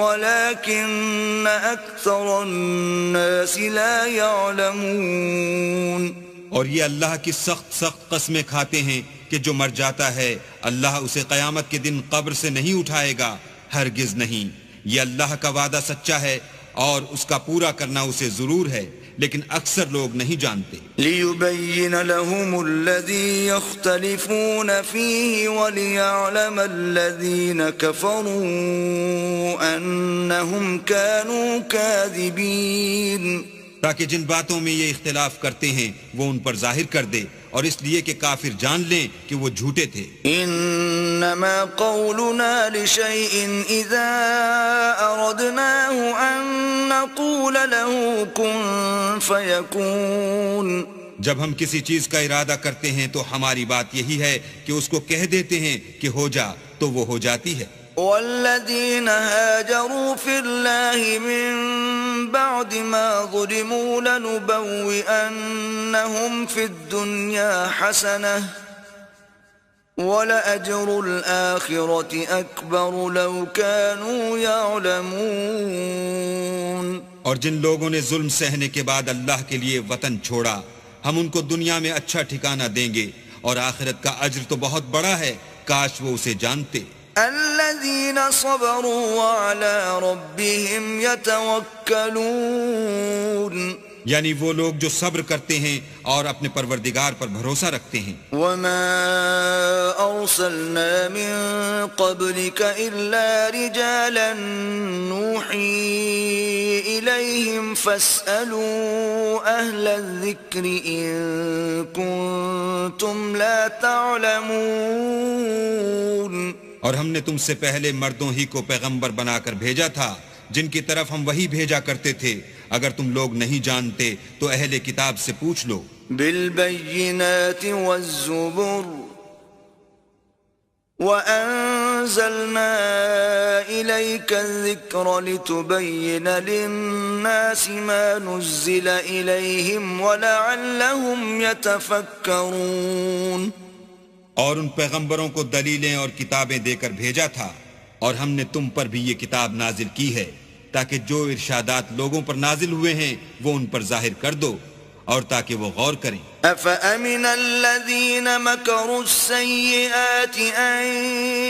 وَلَكِنَّ أَكْثَرَ النَّاسِ لَا يَعْلَمُونَ۔ اور یہ اللہ کی سخت قسمیں کھاتے ہیں کہ جو مر جاتا ہے اللہ اسے قیامت کے دن قبر سے نہیں اٹھائے گا، ہرگز نہیں۔ یہ اللہ کا وعدہ سچا ہے اور اس کا پورا کرنا اسے ضرور ہے، لیکن اکثر لوگ نہیں جانتے۔ لِيُبَيِّنَ لَهُمُ الَّذِي يَخْتَلِفُونَ فِيهِ وَلِيَعْلَمَ الَّذِينَ كَفَرُوا أَنَّهُمْ كَانُوا كَاذِبِينَ، تاکہ جن باتوں میں یہ اختلاف کرتے ہیں وہ ان پر ظاہر کر دے، اور اس لیے کہ کافر جان لیں کہ وہ جھوٹے تھے۔ انما قولنا لشيء اذا اردناه ان نقول له كن فيكون۔ جب ہم کسی چیز کا ارادہ کرتے ہیں تو ہماری بات یہی ہے کہ اس کو کہہ دیتے ہیں کہ ہو جا، تو وہ ہو جاتی ہے۔ والذين هاجروا في الله من بعد ما ظلموا لنبوئنهم في الدنيا حسنة وَلَأَجْرُ الْآخِرَةِ أَكْبَرُ لَوْ كَانُوا يَعْلَمُونَ۔ اور جن لوگوں نے ظلم سہنے کے بعد اللہ کے لیے وطن چھوڑا ہم ان کو دنیا میں اچھا ٹھکانہ دیں گے اور آخرت کا اجر تو بہت بڑا ہے، کاش وہ اسے جانتے۔ الَّذِينَ صَبَرُوا وَعَلَى رَبِّهِمْ يَتَوَكَّلُونَ، یعنی وہ لوگ جو صبر کرتے ہیں اور اپنے پروردگار پر بھروسہ رکھتے ہیں۔ وَمَا أَرْسَلْنَا مِن قَبْلِكَ إِلَّا رِجَالًا نُوحِي إِلَيْهِمْ فَاسْأَلُوا أَهْلَ الذِّكْرِ إِن كُنتُمْ لَا تَعْلَمُونَ۔ اور ہم نے تم سے پہلے مردوں ہی کو پیغمبر بنا کر بھیجا تھا جن کی طرف ہم وہی بھیجا کرتے تھے، اگر تم لوگ نہیں جانتے تو اہل کتاب سے پوچھ لو۔ بالبینات والزبر وَأَنزَلْنَا إِلَيْكَ الذِّكْرَ لِتُبَيِّنَ لِلنَّاسِ مَا نُزِّلَ إِلَيْهِمْ وَلَعَلَّهُمْ يَتَفَكَّرُونَ۔ اور ان پیغمبروں کو دلیلیں اور کتابیں دے کر بھیجا تھا، اور ہم نے تم پر بھی یہ کتاب نازل کی ہے تاکہ جو ارشادات لوگوں پر نازل ہوئے ہیں وہ ان پر ظاہر کر دو اور تاکہ وہ غور کریں۔ أَفَأَمِنَ الَّذِينَ مَكَرُوا السَّيِّئَاتِ أَن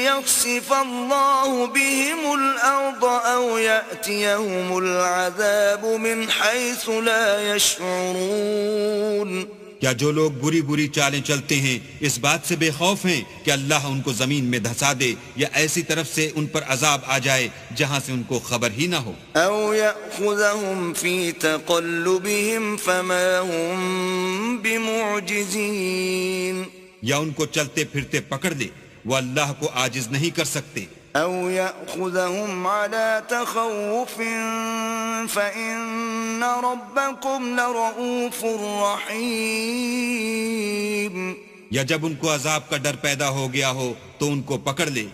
يَخْسِفَ اللَّهُ بِهِمُ الْأَرْضَ أَوْ يَأْتِيَهُمُ الْعَذَابُ مِنْ حَيْثُ لَا يَشْعُرُونَ۔ کیا جو لوگ بری بری چالیں چلتے ہیں اس بات سے بے خوف ہیں کہ اللہ ان کو زمین میں دھسا دے یا ایسی طرف سے ان پر عذاب آ جائے جہاں سے ان کو خبر ہی نہ ہو؟ او یأخذہم فی تقلبہم فما هم بمعجزین، یا ان کو چلتے پھرتے پکڑ لے، وہ اللہ کو عاجز نہیں کر سکتے۔ او یأخذہم علی تخوف فإن ربکم لرؤوف رحیم، یا جب ان کو عذاب کا ڈر پیدا ہو گیا ہو تو ان کو پکڑ لے،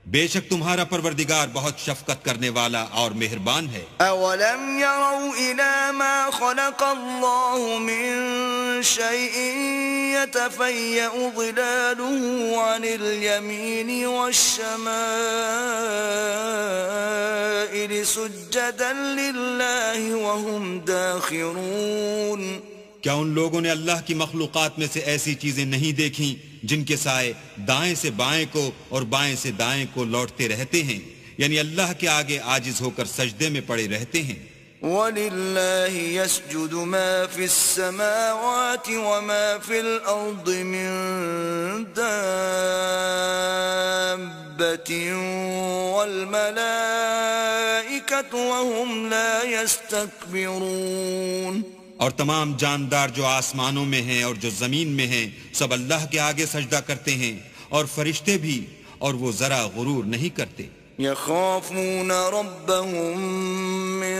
بے شک تمہارا پروردگار بہت شفقت کرنے والا اور مہربان ہے۔ اولم يروا الى ما خلق الله من شيء يتفيأ ظلاله عن اليمين والشمائل سجدا لله وهم داخرون۔ کیا ان لوگوں نے اللہ کی مخلوقات میں سے ایسی چیزیں نہیں دیکھیں جن کے سائے دائیں سے بائیں کو اور بائیں سے دائیں کو لوٹتے رہتے ہیں، یعنی اللہ کے آگے عاجز ہو کر سجدے میں پڑے رہتے ہیں۔ وَلِلَّهِ يَسْجُدُ مَا فِي السَّمَاوَاتِ وَمَا فِي الْأَرْضِ مِن دَابَّةٍ وَالْمَلَائِكَةُ وَهُمْ لَا يَسْتَكْبِرُونَ۔ اور تمام جاندار جو آسمانوں میں ہیں اور جو زمین میں ہیں سب اللہ کے آگے سجدہ کرتے ہیں، اور فرشتے بھی، اور وہ ذرا غرور نہیں کرتے۔ يخافون ربهم من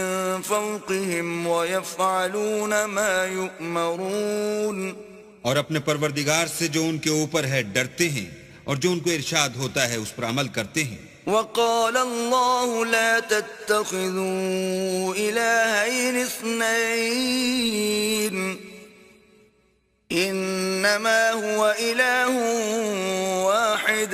فوقهم ويفعلون ما يؤمرون۔ اور اپنے پروردگار سے جو ان کے اوپر ہے ڈرتے ہیں، اور جو ان کو ارشاد ہوتا ہے اس پر عمل کرتے ہیں۔ وقال الله لا تتخذوا إلهين اثنين إنما هو إله واحد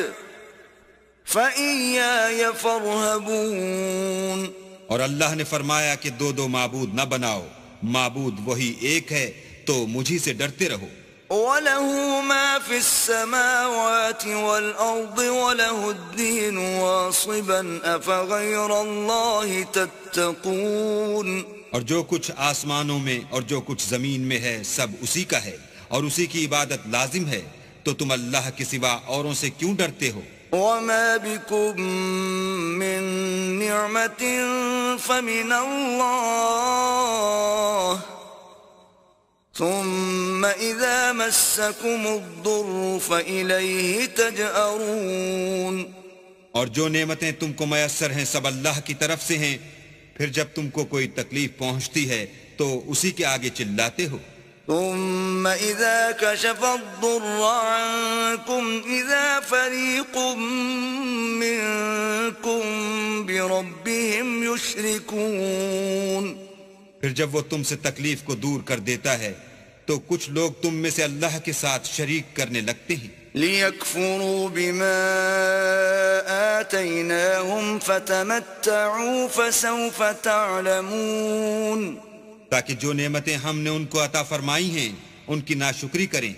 فإياي فارهبون۔ اور اللہ نے فرمایا کہ دو دو معبود نہ بناؤ، معبود وہی ایک ہے تو مجھی سے ڈرتے رہو۔ وَلَهُ مَا فِي السَّمَاوَاتِ وَالْأَرْضِ وَلَهُ الدِّينُ وَاصِبًا أَفَغَيْرَ اللَّهِ تَتَّقُونَ۔ اور جو کچھ آسمانوں میں اور جو کچھ زمین میں ہے سب اسی کا ہے، اور اسی کی عبادت لازم ہے، تو تم اللہ کے سوا اوروں سے کیوں ڈرتے ہو؟ وَمَا بِكُم مِّن نِّعْمَةٍ فَمِنَ اللَّهِ ثم اذا مسكم الضر فإليه تجأرون۔ اور جو نعمتیں تم کو میسر ہیں سب اللہ کی طرف سے ہیں، پھر جب تم کو کوئی تکلیف پہنچتی ہے تو اسی کے آگے چلاتے ہو۔ ثم اذا كشف الضر عنكم اذا فريق منكم بربهم يشركون۔ پھر جب وہ تم سے تکلیف کو دور کر دیتا ہے تو کچھ لوگ تم میں سے اللہ کے ساتھ شریک کرنے لگتے ہیں لِيَكْفُرُوا بِمَا آتَيْنَاهُمْ فَتَمَتَّعُوا فَسَوْفَ تَعْلَمُونَ تاکہ جو نعمتیں ہم نے ان کو عطا فرمائی ہیں ان کی ناشکری کریں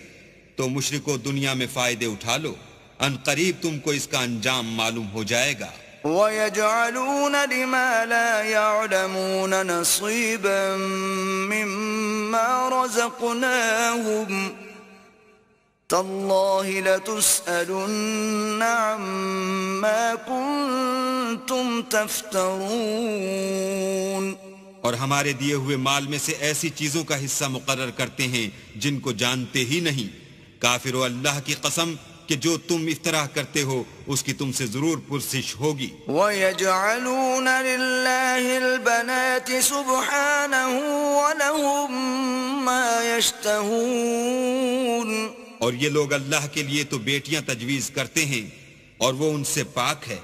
تو مشرکو دنیا میں فائدے اٹھا لو ان قریب تم کو اس کا انجام معلوم ہو جائے گا وَيَجْعَلُونَ لِمَا لَا يَعْلَمُونَ نَصِيبًا مِّمَّا رَزَقْنَاهُمْ تَاللَّهِ لَتُسْأَلُنَّ عَمَّا كُنتُمْ تَفْتَرُونَ اور ہمارے دیے ہوئے مال میں سے ایسی چیزوں کا حصہ مقرر کرتے ہیں جن کو جانتے ہی نہیں کافرو اللہ کی قسم کہ جو تم افطراء کرتے ہو اس کی تم سے ضرور پرسش ہوگی وَيَجْعَلُونَ لِلَّهِ الْبَنَاتِ سُبْحَانَهُ وَلَهُم مَّا يَشْتَهُونَ اور یہ لوگ اللہ کے لیے تو بیٹیاں تجویز کرتے ہیں اور وہ ان سے پاک ہے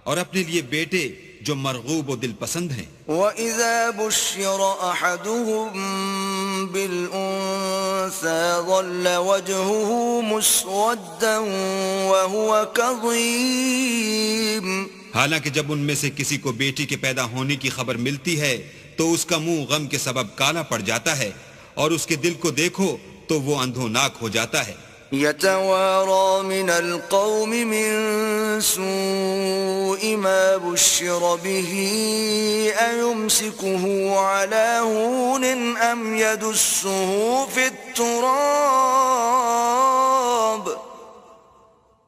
اور اپنے لیے بیٹے جو مرغوب و دل پسند ہیں وَإِذَا بُشِّرَ أَحَدُهُم بِالْأُنثَىٰ ظَلَّ وَجْهُهُ مُسْوَدًّا وَهُوَ كَظِيمٌ حالانکہ جب ان میں سے کسی کو بیٹی کے پیدا ہونے کی خبر ملتی ہے تو اس کا منہ غم کے سبب کالا پڑ جاتا ہے اور اس کے دل کو دیکھو تو وہ اندھوناک ہو جاتا ہے يتوارى من القوم من سوء ما بشر به أيمسكه على هون أم يدسه في التراب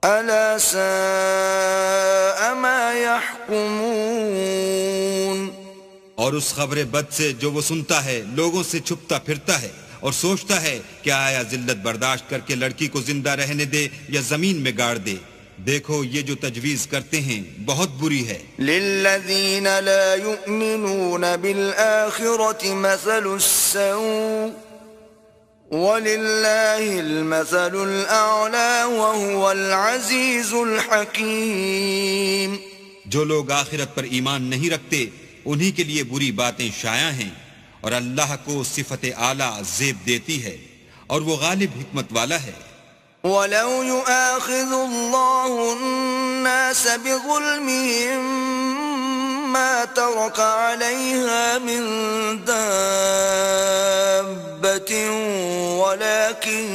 ألا ساء ما يحكمون اور اس خبر بد سے جو وہ سنتا ہے لوگوں سے چھپتا پھرتا ہے اور سوچتا ہے کہ آیا ذلت برداشت کر کے لڑکی کو زندہ رہنے دے یا زمین میں گاڑ دے دیکھو یہ جو تجویز کرتے ہیں بہت بری ہے للذین لا یؤمنون بالآخرة مثل السوء وللہ المثل الأعلى وهو العزیز الحکیم جو لوگ آخرت پر ایمان نہیں رکھتے انہی کے لیے بری باتیں شائع ہیں اور اللہ کو صفت اعلیٰ زیب دیتی ہے اور وہ غالب حکمت والا ہے وَلَوْ يُؤَاخِذُ اللَّهُ النَّاسَ بِظُلْمِهِمْ مَا تَرَكَ عَلَيْهَا مِن دَابَّةٍ وَلَكِنْ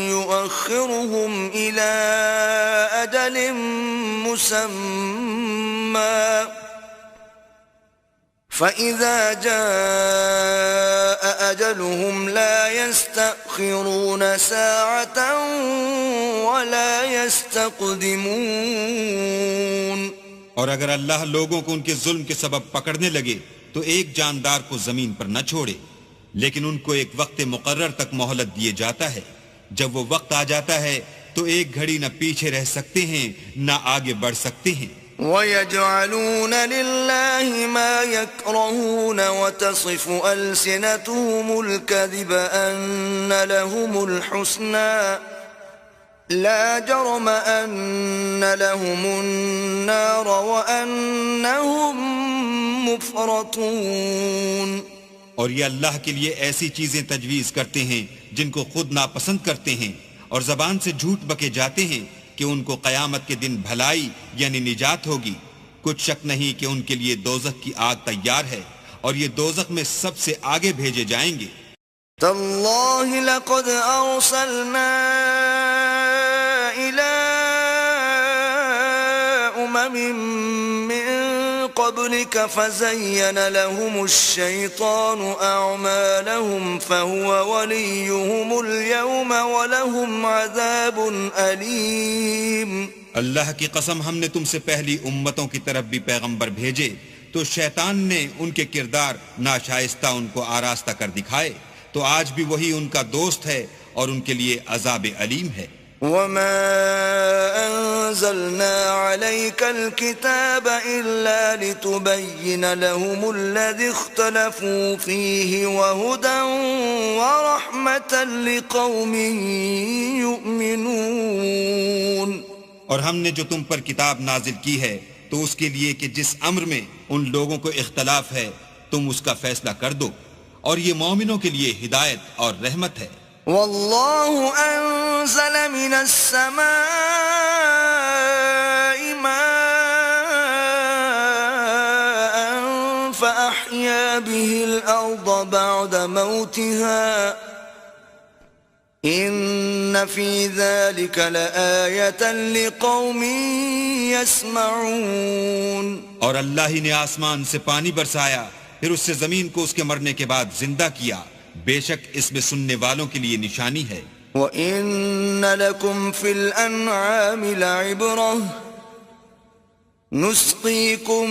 يُؤَخِّرُهُمْ إِلَىٰ أَجَلٍ مُّسَمًّى فَإِذَا جَاءَ أَجَلُهُمْ لَا يَسْتَأْخِرُونَ سَاعَةً وَلَا يَسْتَقْدِمُونَ اور اگر اللہ لوگوں کو ان کے ظلم کے سبب پکڑنے لگے تو ایک جاندار کو زمین پر نہ چھوڑے لیکن ان کو ایک وقت مقرر تک مہلت دیے جاتا ہے جب وہ وقت آ جاتا ہے تو ایک گھڑی نہ پیچھے رہ سکتے ہیں نہ آگے بڑھ سکتے ہیں وَيَجْعَلُونَ لِلَّهِ مَا يَكْرَهُونَ وَتَصِفُ أَلْسِنَتُهُمُ الْكَذِبَ أَنَّ لَهُمُ الْحُسْنَى لَا جَرَمَ أَنَّ لَهُمُ النَّارَ وَأَنَّهُمْ مُفْرَطُونَ اور یہ اللہ کے لیے ایسی چیزیں تجویز کرتے ہیں جن کو خود ناپسند کرتے ہیں اور زبان سے جھوٹ بکے جاتے ہیں کہ ان کو قیامت کے دن بھلائی یعنی نجات ہوگی کچھ شک نہیں کہ ان کے لیے دوزخ کی آگ تیار ہے اور یہ دوزخ میں سب سے آگے بھیجے جائیں گے تاللہ لقد ارسلنا الى امم من قبلك فزين لهم الشيطان اعمالهم فهو وليهم اليوم ولهم عذاب اليم اللہ کی قسم ہم نے تم سے پہلی امتوں کی طرف بھی پیغمبر بھیجے تو شیطان نے ان کے کردار ناشائستہ ان کو آراستہ کر دکھائے تو آج بھی وہی ان کا دوست ہے اور ان کے لیے عذاب علیم ہے وَمَا أَنزَلْنَا عَلَيْكَ الْكِتَابَ إِلَّا لِتُبَيِّنَ لَهُمُ الَّذِي اخْتَلَفُوا فِيهِ وَهُدًى وَرَحْمَةً لِقَوْمٍ يُؤْمِنُونَ اور ہم نے جو تم پر کتاب نازل کی ہے تو اس کے لیے کہ جس امر میں ان لوگوں کو اختلاف ہے تم اس کا فیصلہ کر دو اور یہ مومنوں کے لیے ہدایت اور رحمت ہے۔ واللہ انزل من السماء ماء فأحيا به الأرض بعد موتها ان فی ذلک لآیۃ لقوم یسمعون۔ اور اللہ ہی نے آسمان سے پانی برسایا، پھر اس سے زمین کو اس کے مرنے کے بعد زندہ کیا، بے شک اس میں سننے والوں کے لیے نشانی ہے۔ وَإِنَّ لَكُمْ فِي الْأَنْعَامِ لَعِبْرَةً نُسْقِيكُم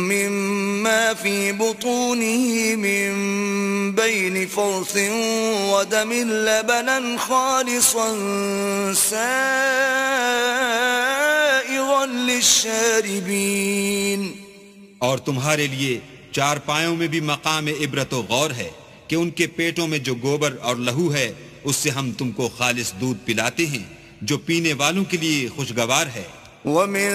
مِّمَّا فِي بُطُونِهِ مِن بَيْنِ فَرْثٍ وَدَمٍ لَبَنًا خَالِصًا سَائِغًا لِلشَّارِبِينَ۔ اور تمہارے لیے چارپایوں میں بھی مقام عبرت و غور ہے کہ ان کے پیٹوں میں جو گوبر اور لہو ہے اس سے ہم تم کو خالص دودھ پلاتے ہیں جو پینے والوں کے لیے خوشگوار ہے۔ وَمِن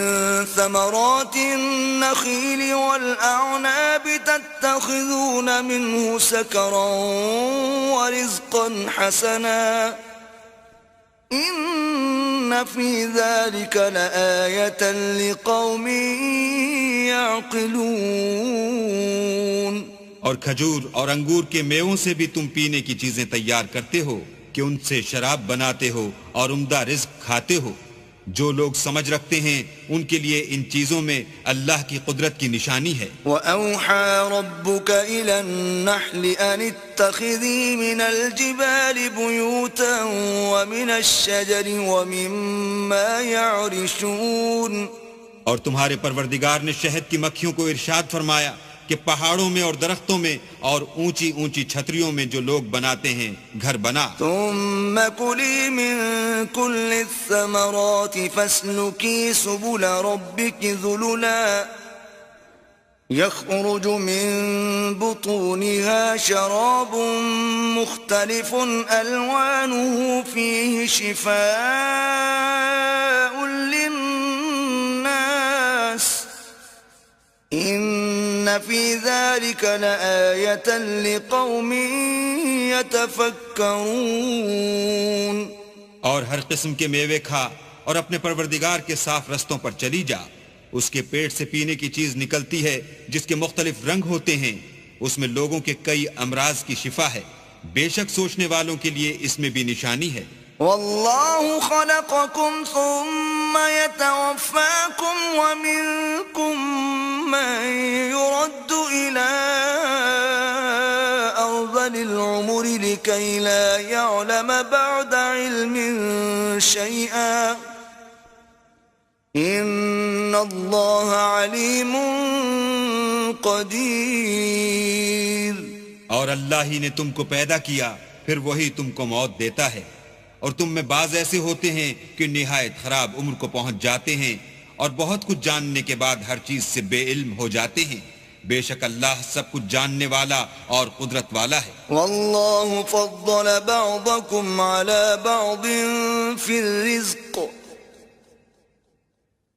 ثَمَرَاتِ النَّخِيلِ وَالْأَعْنَابِ تَتَّخِذُونَ مِنْهُ سَكَرًا وَرِزْقًا حَسَنًا إِنَّ فِي ذَلِكَ لَآيَةً لِقَوْمٍ يَعْقِلُونَ۔ اور کھجور اور انگور کے میووں سے بھی تم پینے کی چیزیں تیار کرتے ہو کہ ان سے شراب بناتے ہو اور عمدہ رزق کھاتے ہو۔ جو لوگ سمجھ رکھتے ہیں ان کے لیے ان چیزوں میں اللہ کی قدرت کی نشانی ہے۔ وَأَوْحَى رَبُّكَ إِلَى النَّحْلِ أَنِ اتَّخِذِي مِنَ الْجِبَالِ بُيُوتًا وَمِنَ الشَّجَرِ وَمِمَّا يَعْرِشُونَ۔ اور تمہارے پروردگار نے شہد کی مکھیوں کو ارشاد فرمایا کہ پہاڑوں میں اور درختوں میں اور اونچی اونچی چھتریوں میں جو لوگ بناتے ہیں گھر بنا۔ ثم كلي من كل الثمرات فاسلكي سبل ربك ذللا يخرج من بطونها شراب مختلف ألوانه فيه شفاء للناس إن في ذلك لآية لقوم يتفكرون۔ اور ہر قسم کے میوے کھا اور اپنے پروردگار کے صاف رستوں پر چلی جا، اس کے پیٹ سے پینے کی چیز نکلتی ہے جس کے مختلف رنگ ہوتے ہیں، اس میں لوگوں کے کئی امراض کی شفا ہے، بے شک سوچنے والوں کے لیے اس میں بھی نشانی ہے۔ واللہ خلقکم ثم يتوفاکم ومنکم من يرد إلى أرذل العمر لكي لا يعلم بعد علم شيئا إن الله عليم قدیر۔ اور اللہ ہی نے تم کو پیدا کیا، پھر وہی تم کو موت دیتا ہے، اور تم میں بعض ایسے ہوتے ہیں کہ نہایت خراب عمر کو پہنچ جاتے ہیں اور بہت کچھ جاننے کے بعد ہر چیز سے بے علم ہو جاتے ہیں، بے شک اللہ سب کچھ جاننے والا اور قدرت والا ہے۔ واللہ فضل بعضکم علی بعض فی الرزق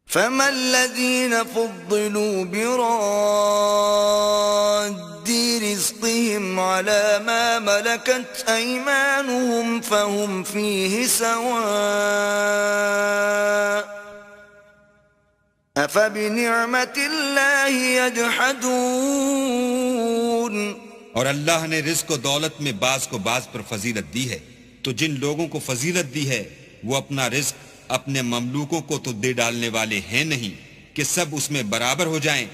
فما الذین فضلوا براد رزقهم على ما ملكت أيمانهم فهم فيه سواء أفبنعمة الله يجحدون۔ اور اللہ نے رزق و دولت میں بعض کو بعض پر فضیلت دی ہے، تو جن لوگوں کو فضیلت دی ہے وہ اپنا رزق اپنے مملوکوں کو تو دے ڈالنے والے ہیں نہیں کہ سب اس میں برابر ہو جائیں،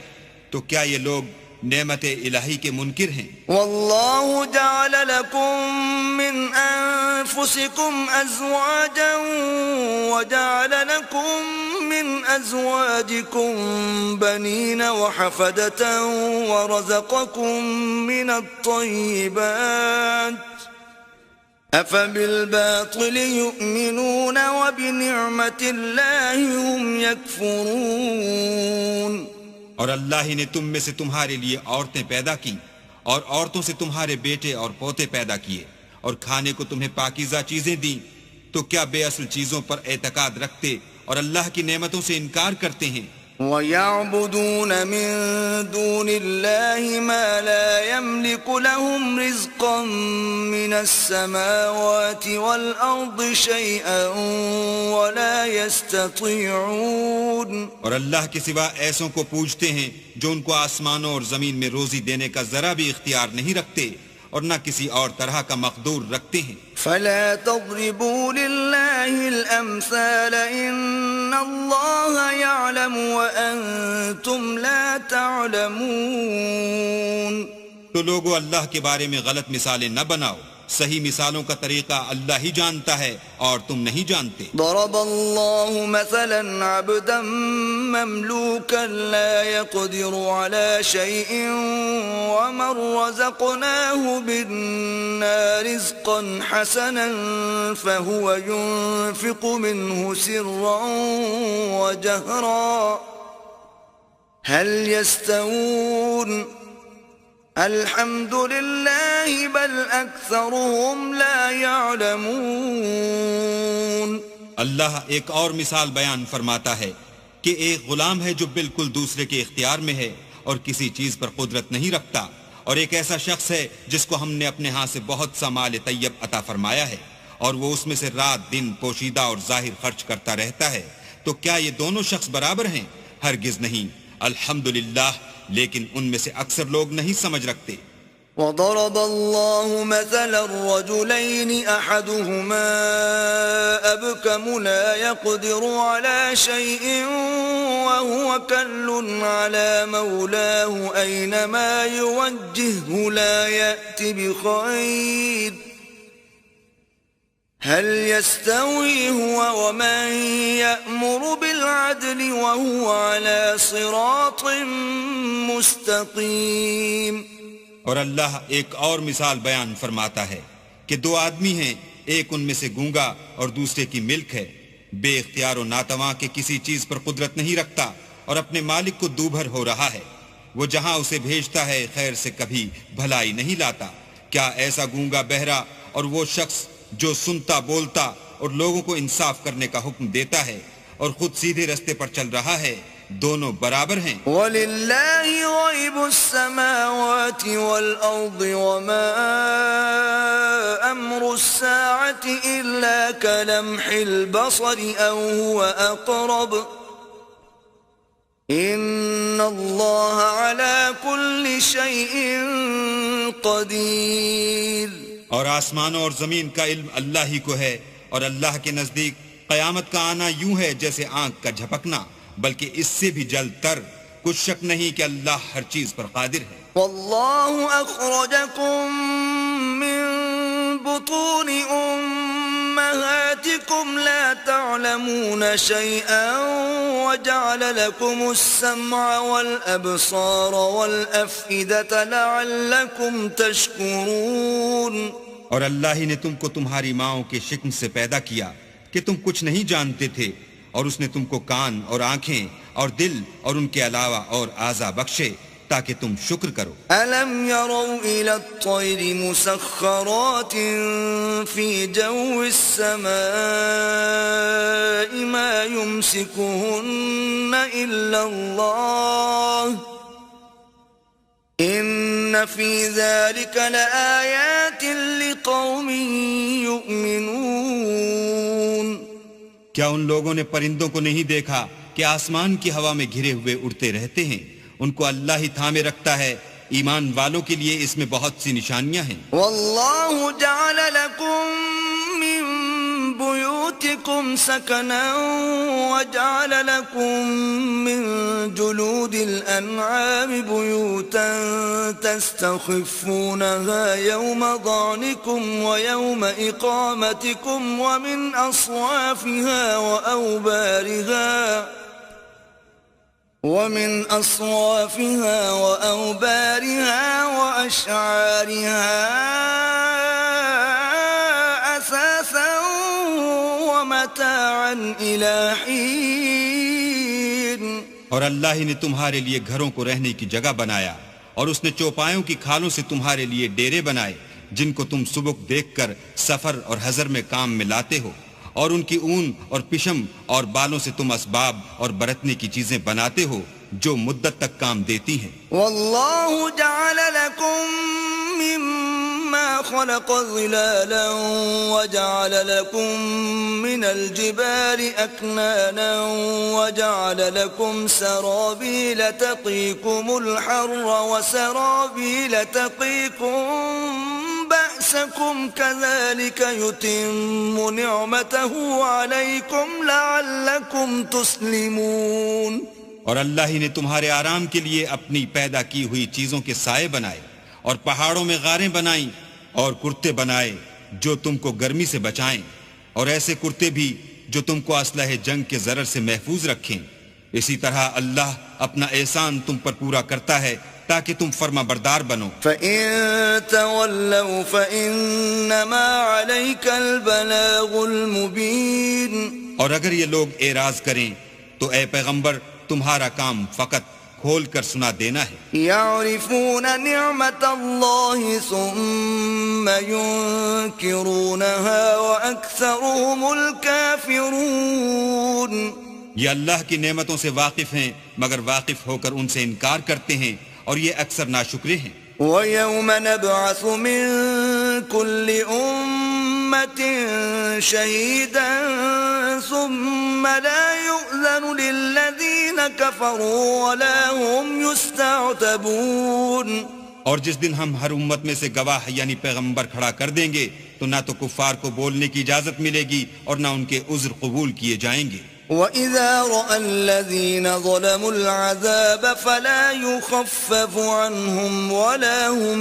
تو کیا یہ لوگ نعمت الہی کے منکر ہیں؟ واللہ جعل لکم من انفسکم ازواجا وجعل لکم من ازواجکم بنین وحفدتا ورزقکم من الطیبات افبالباطل یؤمنون وبنعمت اللہ هم یکفرون۔ اور اللہ ہی نے تم میں سے تمہارے لیے عورتیں پیدا کی اور عورتوں سے تمہارے بیٹے اور پوتے پیدا کیے اور کھانے کو تمہیں پاکیزہ چیزیں دیں، تو کیا بے اصل چیزوں پر اعتقاد رکھتے اور اللہ کی نعمتوں سے انکار کرتے ہیں؟ وَيَعْبُدُونَ مِن دُونِ اللَّهِ مَا لَا يَمْلِكُ يملك لهم رزقا من السماوات والأرض شيئا ولا يستطيعون. اور اللہ کے سوا ایسوں کو پوجتے ہیں جو ان کو آسمانوں اور زمین میں روزی دینے کا ذرا بھی اختیار نہیں رکھتے اور نہ کسی اور طرح کا مقدور رکھتے ہیں. فلا تضربوا لله الأمثال إن الله يعلم وأنتم لا تعلمون. تو لوگو اللہ کے بارے میں غلط مثالیں نہ بناؤ، صحیح مثالوں کا طریقہ اللہ ہی جانتا ہے اور تم نہیں جانتے. ضرب الله مثلا عبدا مملوكا لا يقدر على شيء ومن رزقناه منا رزقا حسنا فهو ينفق منه سرا وجهرا هل يستوون الحمد لله بل اکثرهم لا يعلمون. اللہ ایک اور مثال بیان فرماتا ہے کہ ایک غلام ہے جو بالکل دوسرے کے اختیار میں ہے اور کسی چیز پر قدرت نہیں رکھتا، اور ایک ایسا شخص ہے جس کو ہم نے اپنے ہاں سے بہت سا مال طیب عطا فرمایا ہے اور وہ اس میں سے رات دن پوشیدہ اور ظاہر خرچ کرتا رہتا ہے. تو کیا یہ دونوں شخص برابر ہیں؟ ہرگز نہیں. الحمدللہ، لیکن ان میں سے اکثر لوگ نہیں سمجھ رکھتے. وضرب الله مثلا الرجلين أحدهما أبكم لا يقدر على شيء وهو كل على مولاه أينما يوجهه لا يأتي بخير هل يستوي هو ومن يأمر بالعدل وهو على صراط مستقيم. اور اللہ ایک اور مثال بیان فرماتا ہے کہ دو آدمی ہیں، ایک ان میں سے گونگا اور دوسرے کی ملک ہے، بے اختیار و ناتواں کے کسی چیز پر قدرت نہیں رکھتا اور اپنے مالک کو دوبھر ہو رہا ہے. وہ جہاں اسے بھیجتا ہے خیر سے کبھی بھلائی نہیں لاتا. کیا ایسا گونگا بہرا اور وہ شخص جو سنتا بولتا اور لوگوں کو انصاف کرنے کا حکم دیتا ہے اور خود سیدھے رستے پر چل رہا ہے، دونوں برابر ہیں. وَلِلَّهِ غَيْبُ السَّمَاوَاتِ وَالْأَرْضِ وَمَا أَمْرُ السَّاعَةِ إِلَّا كَلَمْحِ الْبَصَرِ أَوْ هُوَ أَقْرَبُ إِنَّ اللَّهَ عَلَى كُلِّ شَيْءٍ قَدِيرٌ. اور آسمانوں اور زمین کا علم اللہ ہی کو ہے، اور اللہ کے نزدیک قیامت کا آنا یوں ہے جیسے آنکھ کا جھپکنا، بلکہ اس سے بھی جلد تر. کچھ شک نہیں کہ اللہ ہر چیز پر قادر ہے. واللہ اخرجکم من بطون امہاتکم لا تعلمون شیئا وجعل لکم السمع والابصار والافئدة لعلکم تشکرون. اور اللہ ہی نے تم کو تمہاری ماؤں کے شکم سے پیدا کیا کہ تم کچھ نہیں جانتے تھے، اور اس نے تم کو کان اور آنکھیں اور دل اور ان کے علاوہ اور اعضاء بخشے تاکہ تم شکر کرو. أَلَمْ يَرَوْا إِلَى الطَّيْرِ مُسَخَّرَاتٍ فِي جَوِّ السَّمَاءِ مَا يُمْسِكُهُنَّ إِلَّا اللَّهُ إِنَّ فِي ذَلِكَ لَآيَاتٍ لِقَوْمٍ يُؤْمِنُونَ. کیا ان لوگوں نے پرندوں کو نہیں دیکھا کہ آسمان کی ہوا میں گھرے ہوئے اڑتے رہتے ہیں؟ ان کو اللہ ہی تھامے رکھتا ہے. ایمان والوں کے لیے اس میں بہت سی نشانیاں ہیں. واللہ جعل لکم من بیوتکم سکنا وجعل لکم من جلود الانعام بیوتا تستخفونها یوم ضعنکم ویوم اقامتکم ومن اصوافها وأوبارها وأشعارها أثاثا ومتاعا إلى حين. اور اللہ ہی نے تمہارے لیے گھروں کو رہنے کی جگہ بنایا، اور اس نے چوپایوں کی کھالوں سے تمہارے لیے ڈیرے بنائے جن کو تم سبک دیکھ کر سفر اور حضر میں کام میں لاتے ہو، اور ان کی اون اور پشم اور بالوں سے تم اسباب اور برتنے کی چیزیں بناتے ہو جو مدت تک کام دیتی ہیں. واللہ جعل لکم مما خلق ظلالا وجعل لكم من الجبال أكنانا وجعل لكم سرابيل تقيكم الحر وسرابيل تقيكم بأسكم كذلك يتم نعمته عليكم لعلكم تسلمون. اور اللہ ہی نے تمہارے آرام کے لیے اپنی پیدا کی ہوئی چیزوں کے سائے بنائے اور پہاڑوں میں غاریں بنائیں اور کرتے بنائے جو تم کو گرمی سے بچائیں اور ایسے کرتے بھی جو تم کو اسلحہ جنگ کے ضرر سے محفوظ رکھیں. اسی طرح اللہ اپنا احسان تم پر پورا کرتا ہے تاکہ تم فرما بردار بنو. فَإِن تَوَلَّوْا فَإِنَّمَا عَلَيْكَ الْبَلَاغُ الْمُبِينُ. اور اگر یہ لوگ اعراض کریں تو اے پیغمبر تمہارا کام فقط کھول کر سنا دینا ہے. يَعْرِفُونَ نِعْمَةَ اللَّهِ ثُمَّ يُنْكِرُونَهَا وَأَكْثَرُهُمُ الْكَافِرُونَ. یہ اللہ کی نعمتوں سے واقف ہیں مگر واقف ہو کر ان سے انکار کرتے ہیں اور یہ اکثر ناشکرے ہیں. وَيَوْمَ نَبْعَثُ مِن كُلِّ أُمَّةٍ شَهِيدًا ثُمَّ لَا يُؤْذَنُ لِلَّذِينَ كَفَرُوا وَلَا هُمْ يُسْتَعْتَبُونَ. اور جس دن ہم ہر امت میں سے گواہ یعنی پیغمبر کھڑا کر دیں گے تو نہ تو کفار کو بولنے کی اجازت ملے گی اور نہ ان کے عذر قبول کیے جائیں گے. وَإِذَا رَأَى الَّذِينَ ظَلَمُوا الْعَذَابَ فَلَا يُخَفَّفُ عَنْهُمْ وَلَا هُمْ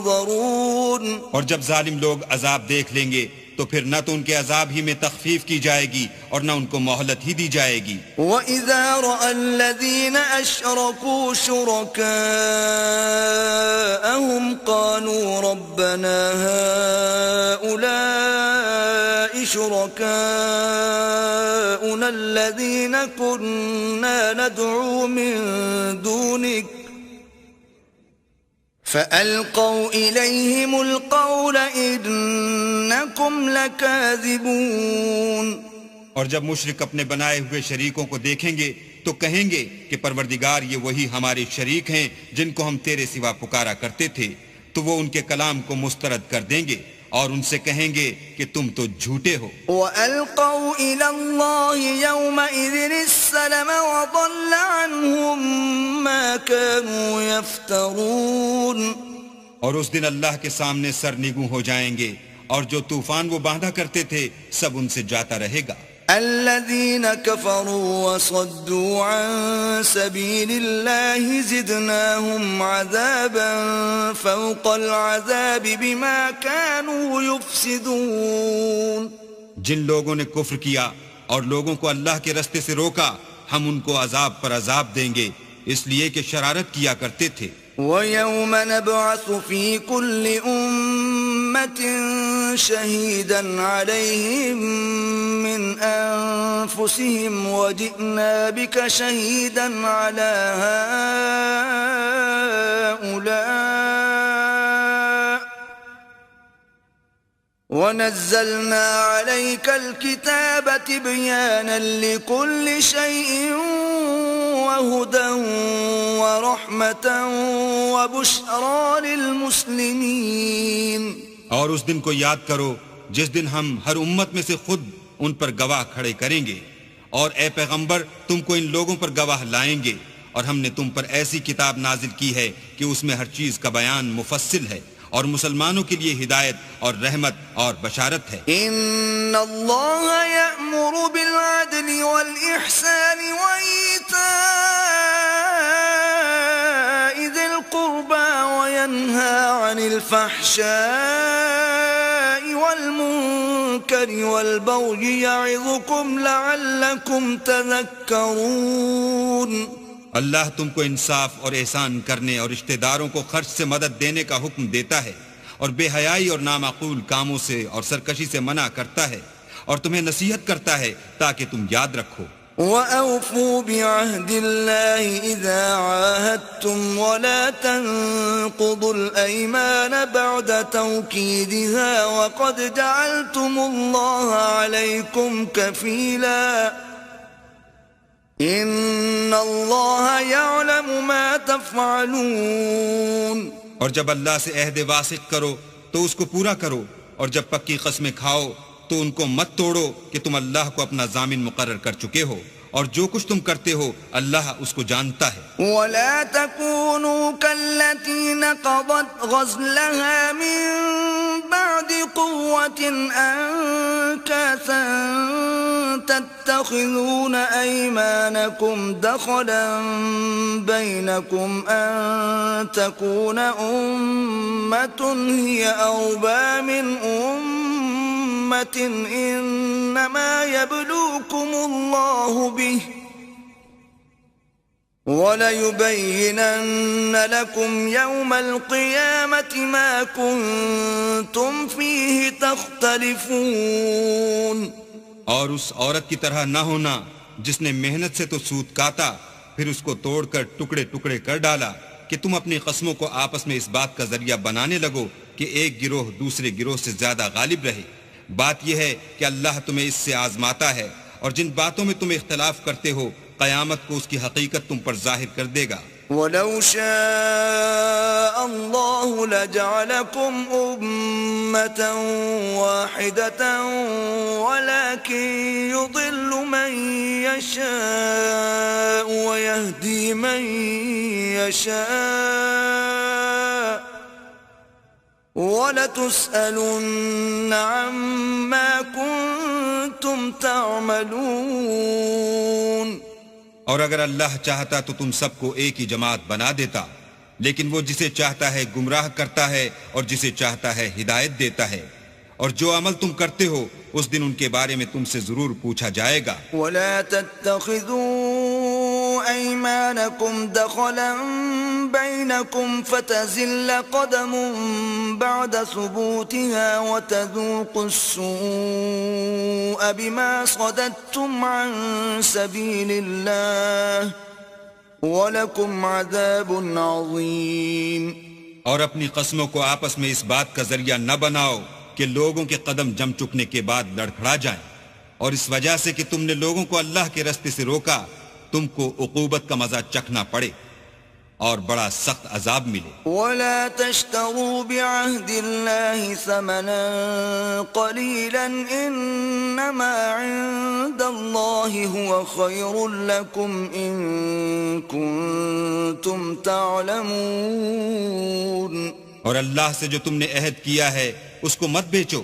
يُنظَرُونَ. اور جب ظالم لوگ عذاب دیکھ لیں گے تو پھر نہ تو ان کے عذاب ہی میں تخفیف کی جائے گی اور نہ ان کو مہلت ہی دی جائے گی. وَإِذَا رَأَى الَّذِينَ أَشْرَكُوا شُرَكَاءَهُمْ قَالُوا رَبَّنَا هَؤُلَاءِ شُرَكَاؤُنَا الَّذِينَ كُنَّا نَدْعُو مِن دُونِكَ فَأَلْقَوْا إِلَيْهِمُ الْقَوْلَ إِنَّكُمْ لَكَاذِبُونَ. اور جب مشرک اپنے بنائے ہوئے شریکوں کو دیکھیں گے تو کہیں گے کہ پروردگار یہ وہی ہمارے شریک ہیں جن کو ہم تیرے سوا پکارا کرتے تھے. تو وہ ان کے کلام کو مسترد کر دیں گے اور ان سے کہیں گے کہ تم تو جھوٹے ہو. وَأَلْقَوْا إِلَى اللَّهِ يَوْمَئِذٍ السَّلَمَ وَضَلَّ عَنْهُمْ مَا كَانُوا يَفْتَرُونَ. اور اس دن اللہ کے سامنے سرنگوں ہو جائیں گے اور جو طوفان وہ باندھا کرتے تھے سب ان سے جاتا رہے گا. الذين كفروا وصدوا عن سبيل الله زدناهم عذابا فوق العذاب بما كانوا يفسدون. جن لوگوں نے کفر کیا اور لوگوں کو اللہ کے رستے سے روکا ہم ان کو عذاب پر عذاب دیں گے اس لیے کہ شرارت کیا کرتے تھے. وَيَوْمَ نَبْعَثُ فِي كُلِّ أُمَّةٍ شَهِيدًا عَلَيْهِمْ مِنْ أَنفُسِهِمْ وَجِئْنَا بِكَ شَهِيدًا عَلَى هَؤُلَاءِ وَنَزَّلْنَا عَلَيْكَ الْكِتَابَ تِبْيَانًا لِكُلِّ شَيْءٍ وَهُدًى وَرَحْمَةً وَبُشْرَى لِلْمُسْلِمِينَ. اور اس دن کو یاد کرو جس دن ہم ہر امت میں سے خود ان پر گواہ کھڑے کریں گے اور اے پیغمبر تم کو ان لوگوں پر گواہ لائیں گے اور ہم نے تم پر ایسی کتاب نازل کی ہے کہ اس میں ہر چیز کا بیان مفصل ہے اور مسلمانوں کے لیے ہدایت اور رحمت اور بشارت ہے. ان اللہ یأمر بالعدل والإحسان وإیتاء ذی القربى وینہى عن الفحشاء والمنکر والبغی یعظکم لعلکم تذکرون. اللہ تم کو انصاف اور احسان کرنے اور رشتہ داروں کو خرچ سے مدد دینے کا حکم دیتا ہے اور بے حیائی اور نامعقول کاموں سے اور سرکشی سے منع کرتا ہے اور تمہیں نصیحت کرتا ہے تاکہ تم یاد رکھو. وَأَوْفُوا بِعَهْدِ اللَّهِ إِذَا عَاهَدتُّمْ وَلَا تَنقُضُوا الْأَيْمَانَ بَعْدَ تَوْكِيدِهَا وَقَدْ جَعَلْتُمُ اللَّهَ عَلَيْكُمْ كَفِيلًا ان اللہ یعلم ما تفعلون. اور جب اللہ سے عہد واثق کرو تو اس کو پورا کرو، اور جب پکی قسمیں کھاؤ تو ان کو مت توڑو کہ تم اللہ کو اپنا ضامن مقرر کر چکے ہو، اور جو کچھ تم کرتے ہو اللہ اس کو جانتا ہے. ولا تكونوا كالتي نقضت غزلها من بعد قوة أنكاثا تتخذون أيمانكم دخلا بينكم أن تكون أمة هي أربى من أمة إنما يبلوكم الله به وَلَيُبَيِّنَنَّ لَكُمْ يَوْمَ الْقِيَامَةِ مَا كُنْتُمْ فِيهِ تَخْتَلِفُونَ. اور اس عورت کی طرح نہ ہونا جس نے محنت سے تو سود کاتا پھر اس کو توڑ کر ٹکڑے ٹکڑے کر ڈالا کہ تم اپنی قسموں کو آپس میں اس بات کا ذریعہ بنانے لگو کہ ایک گروہ دوسرے گروہ سے زیادہ غالب رہے. بات یہ ہے کہ اللہ تمہیں اس سے آزماتا ہے، اور جن باتوں میں تم اختلاف کرتے ہو قیامت کو اس کی حقیقت تم پر ظاہر کر دے گا. وَلَوْ شَاءَ اللَّهُ لَجَعَلَكُمْ أُمَّةً وَاحِدَةً وَلَكِنْ يُضِلُّ مَنْ يَشَاءُ وَيَهْدِي مَنْ يَشَاءُ وَلَتُسْأَلُنَّ عَمَّا كُنْتُمْ تَعْمَلُونَ. اور اگر اللہ چاہتا تو تم سب کو ایک ہی جماعت بنا دیتا، لیکن وہ جسے چاہتا ہے گمراہ کرتا ہے اور جسے چاہتا ہے ہدایت دیتا ہے، اور جو عمل تم کرتے ہو اس دن ان کے بارے میں تم سے ضرور پوچھا جائے گا. وَلَا تَتَّخِذُوا أَيْمَانَكُمْ دَخَلًا بَيْنَكُمْ فَتَزِلَّ قَدَمٌ بَعْدَ ثُبُوتِهَا وَتَذُوقُوا السُّوءَ بِمَا صَدَدتُّمْ عَنْ سَبِيلِ اللَّهِ وَلَكُمْ عَذَابٌ عَظِيمٌ. اور اپنی قسموں کو آپس میں اس بات کا ذریعہ نہ بناؤ کہ لوگوں کے قدم جم چکنے کے بعد لڑکھڑا جائیں، اور اس وجہ سے کہ تم نے لوگوں کو اللہ کے راستے سے روکا تم کو عقوبت کا مزہ چکھنا پڑے اور بڑا سخت عذاب ملے. وَلَا تَشْتَرُوا بِعَهْدِ اللَّهِ ثَمَنًا قَلِيلًا إِنَّمَا عِندَ اللَّهِ هُوَ خَيْرٌ لَكُمْ إِن كُنتُمْ تَعْلَمُونَ. اور اللہ سے جو تم نے عہد کیا ہے اس کو مت بیچو،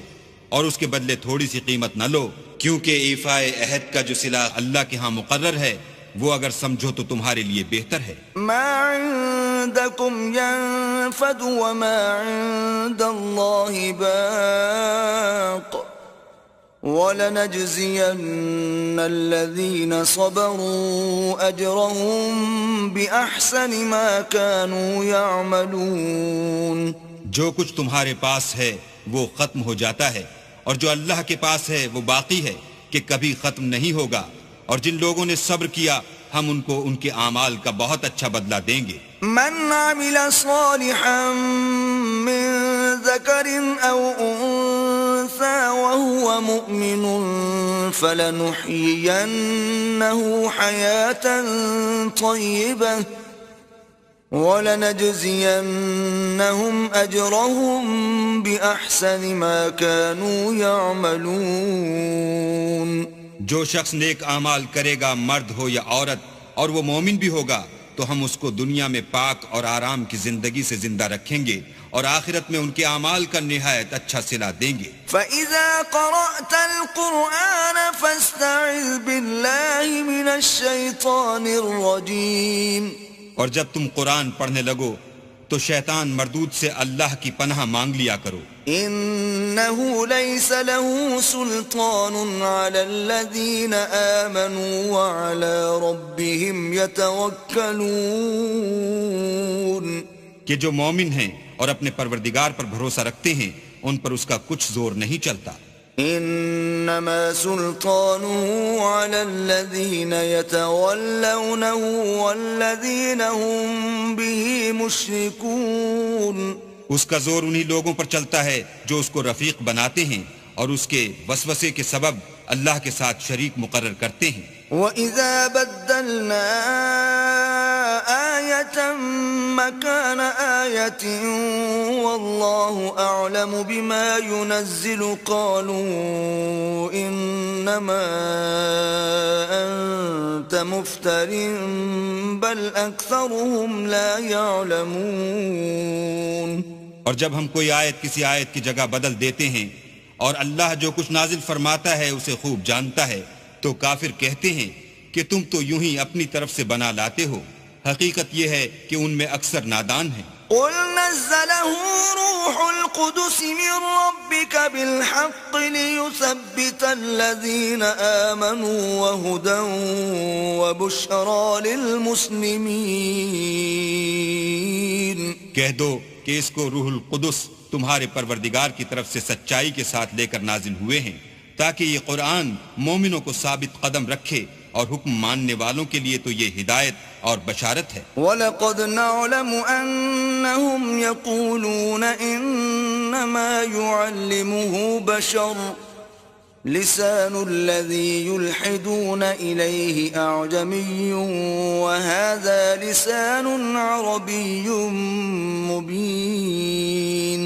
اور اس کے بدلے تھوڑی سی قیمت نہ لو، کیونکہ ایفائے عہد کا جو صلہ اللہ کے ہاں مقرر ہے وہ اگر سمجھو تو تمہارے لیے بہتر ہے. ما عندكم ينفد وما عند الله باق ولنجزين الذين صبروا أجرهم بأحسن ما كانوا يعملون. جو کچھ تمہارے پاس ہے وہ ختم ہو جاتا ہے، اور جو اللہ کے پاس ہے وہ باقی ہے کہ کبھی ختم نہیں ہوگا، اور جن لوگوں نے صبر کیا ہم ان کو ان کے اعمال کا بہت اچھا بدلہ دیں گے. من عمل صالحا من ذكر أو أنثى وهو مؤمن فلنحيينه حياة طيبة وَلَنَجْزِيَنَّهُمْ أَجْرَهُمْ بِأَحْسَنِ مَا كَانُوا يَعْمَلُونَ. جو شخص نیک اعمال کرے گا مرد ہو یا عورت اور وہ مومن بھی ہوگا تو ہم اس کو دنیا میں پاک اور آرام کی زندگی سے زندہ رکھیں گے اور آخرت میں ان کے اعمال کا نہایت اچھا صلہ دیں گے. فَإِذَا قَرَأْتَ الْقُرْآنَ فَاسْتَعِذْ بِاللَّهِ مِنَ الشَّيْطَانِ الرَّجِيمِ. اور جب تم قرآن پڑھنے لگو تو شیطان مردود سے اللہ کی پناہ مانگ لیا کرو. إِنَّهُ لَيْسَ لَهُ سُلْطَانٌ عَلَى الَّذِينَ آمَنُوا وَعَلَى رَبِّهِمْ يَتَوَكَّلُونَ. کہ جو مومن ہیں اور اپنے پروردگار پر بھروسہ رکھتے ہیں ان پر اس کا کچھ زور نہیں چلتا. انما سلطانه على الذين يتولونه والذين هم به مشركون. اس کا زور انہی لوگوں پر چلتا ہے جو اس کو رفیق بناتے ہیں اور اس کے وسوسے کے سبب اللہ کے ساتھ شریک مقرر کرتے ہیں. وَإِذَا بَدَّلْنَا آيَةً مَكَانَ آيَةٍ وَاللَّهُ أَعْلَمُ بِمَا يُنَزِّلُ قَالُوا إِنَّمَا أَنْتَ مُفْتَرٍ بَلْ أَكْثَرُهُمْ لَا يَعْلَمُونَ. اور جب ہم کوئی آیت کسی آیت کی جگہ بدل دیتے ہیں اور اللہ جو کچھ نازل فرماتا ہے اسے خوب جانتا ہے تو کافر کہتے ہیں کہ تم تو یوں ہی اپنی طرف سے بنا لاتے ہو. حقیقت یہ ہے کہ ان میں اکثر نادان ہیں. قُلْ نَزَّلَهُ رُوحُ الْقُدُسِ مِنْ رَبِّكَ بِالْحَقِّ لِيُثَبِّتَ الَّذِينَ آمَنُوا وَهُدًى وَبُشْرَى لِلْمُسْلِمِينَ. کہہ دو کہ اس کو روح القدس تمہارے پروردگار کی طرف سے سچائی کے ساتھ لے کر نازل ہوئے ہیں تاکہ یہ قرآن مومنوں کو ثابت قدم رکھے اور حکم ماننے والوں کے لیے تو یہ ہدایت اور بشارت ہے. وَلَقَدْ نَعْلَمُ أَنَّهُمْ يَقُولُونَ إِنَّمَا يُعَلِّمُهُ بَشَرٌ لِسَانُ الَّذِي يُلْحِدُونَ إِلَيْهِ أَعْجَمِيٌّ وَهَذَا لِسَانٌ عَرَبِيٌّ مُبِينٌ.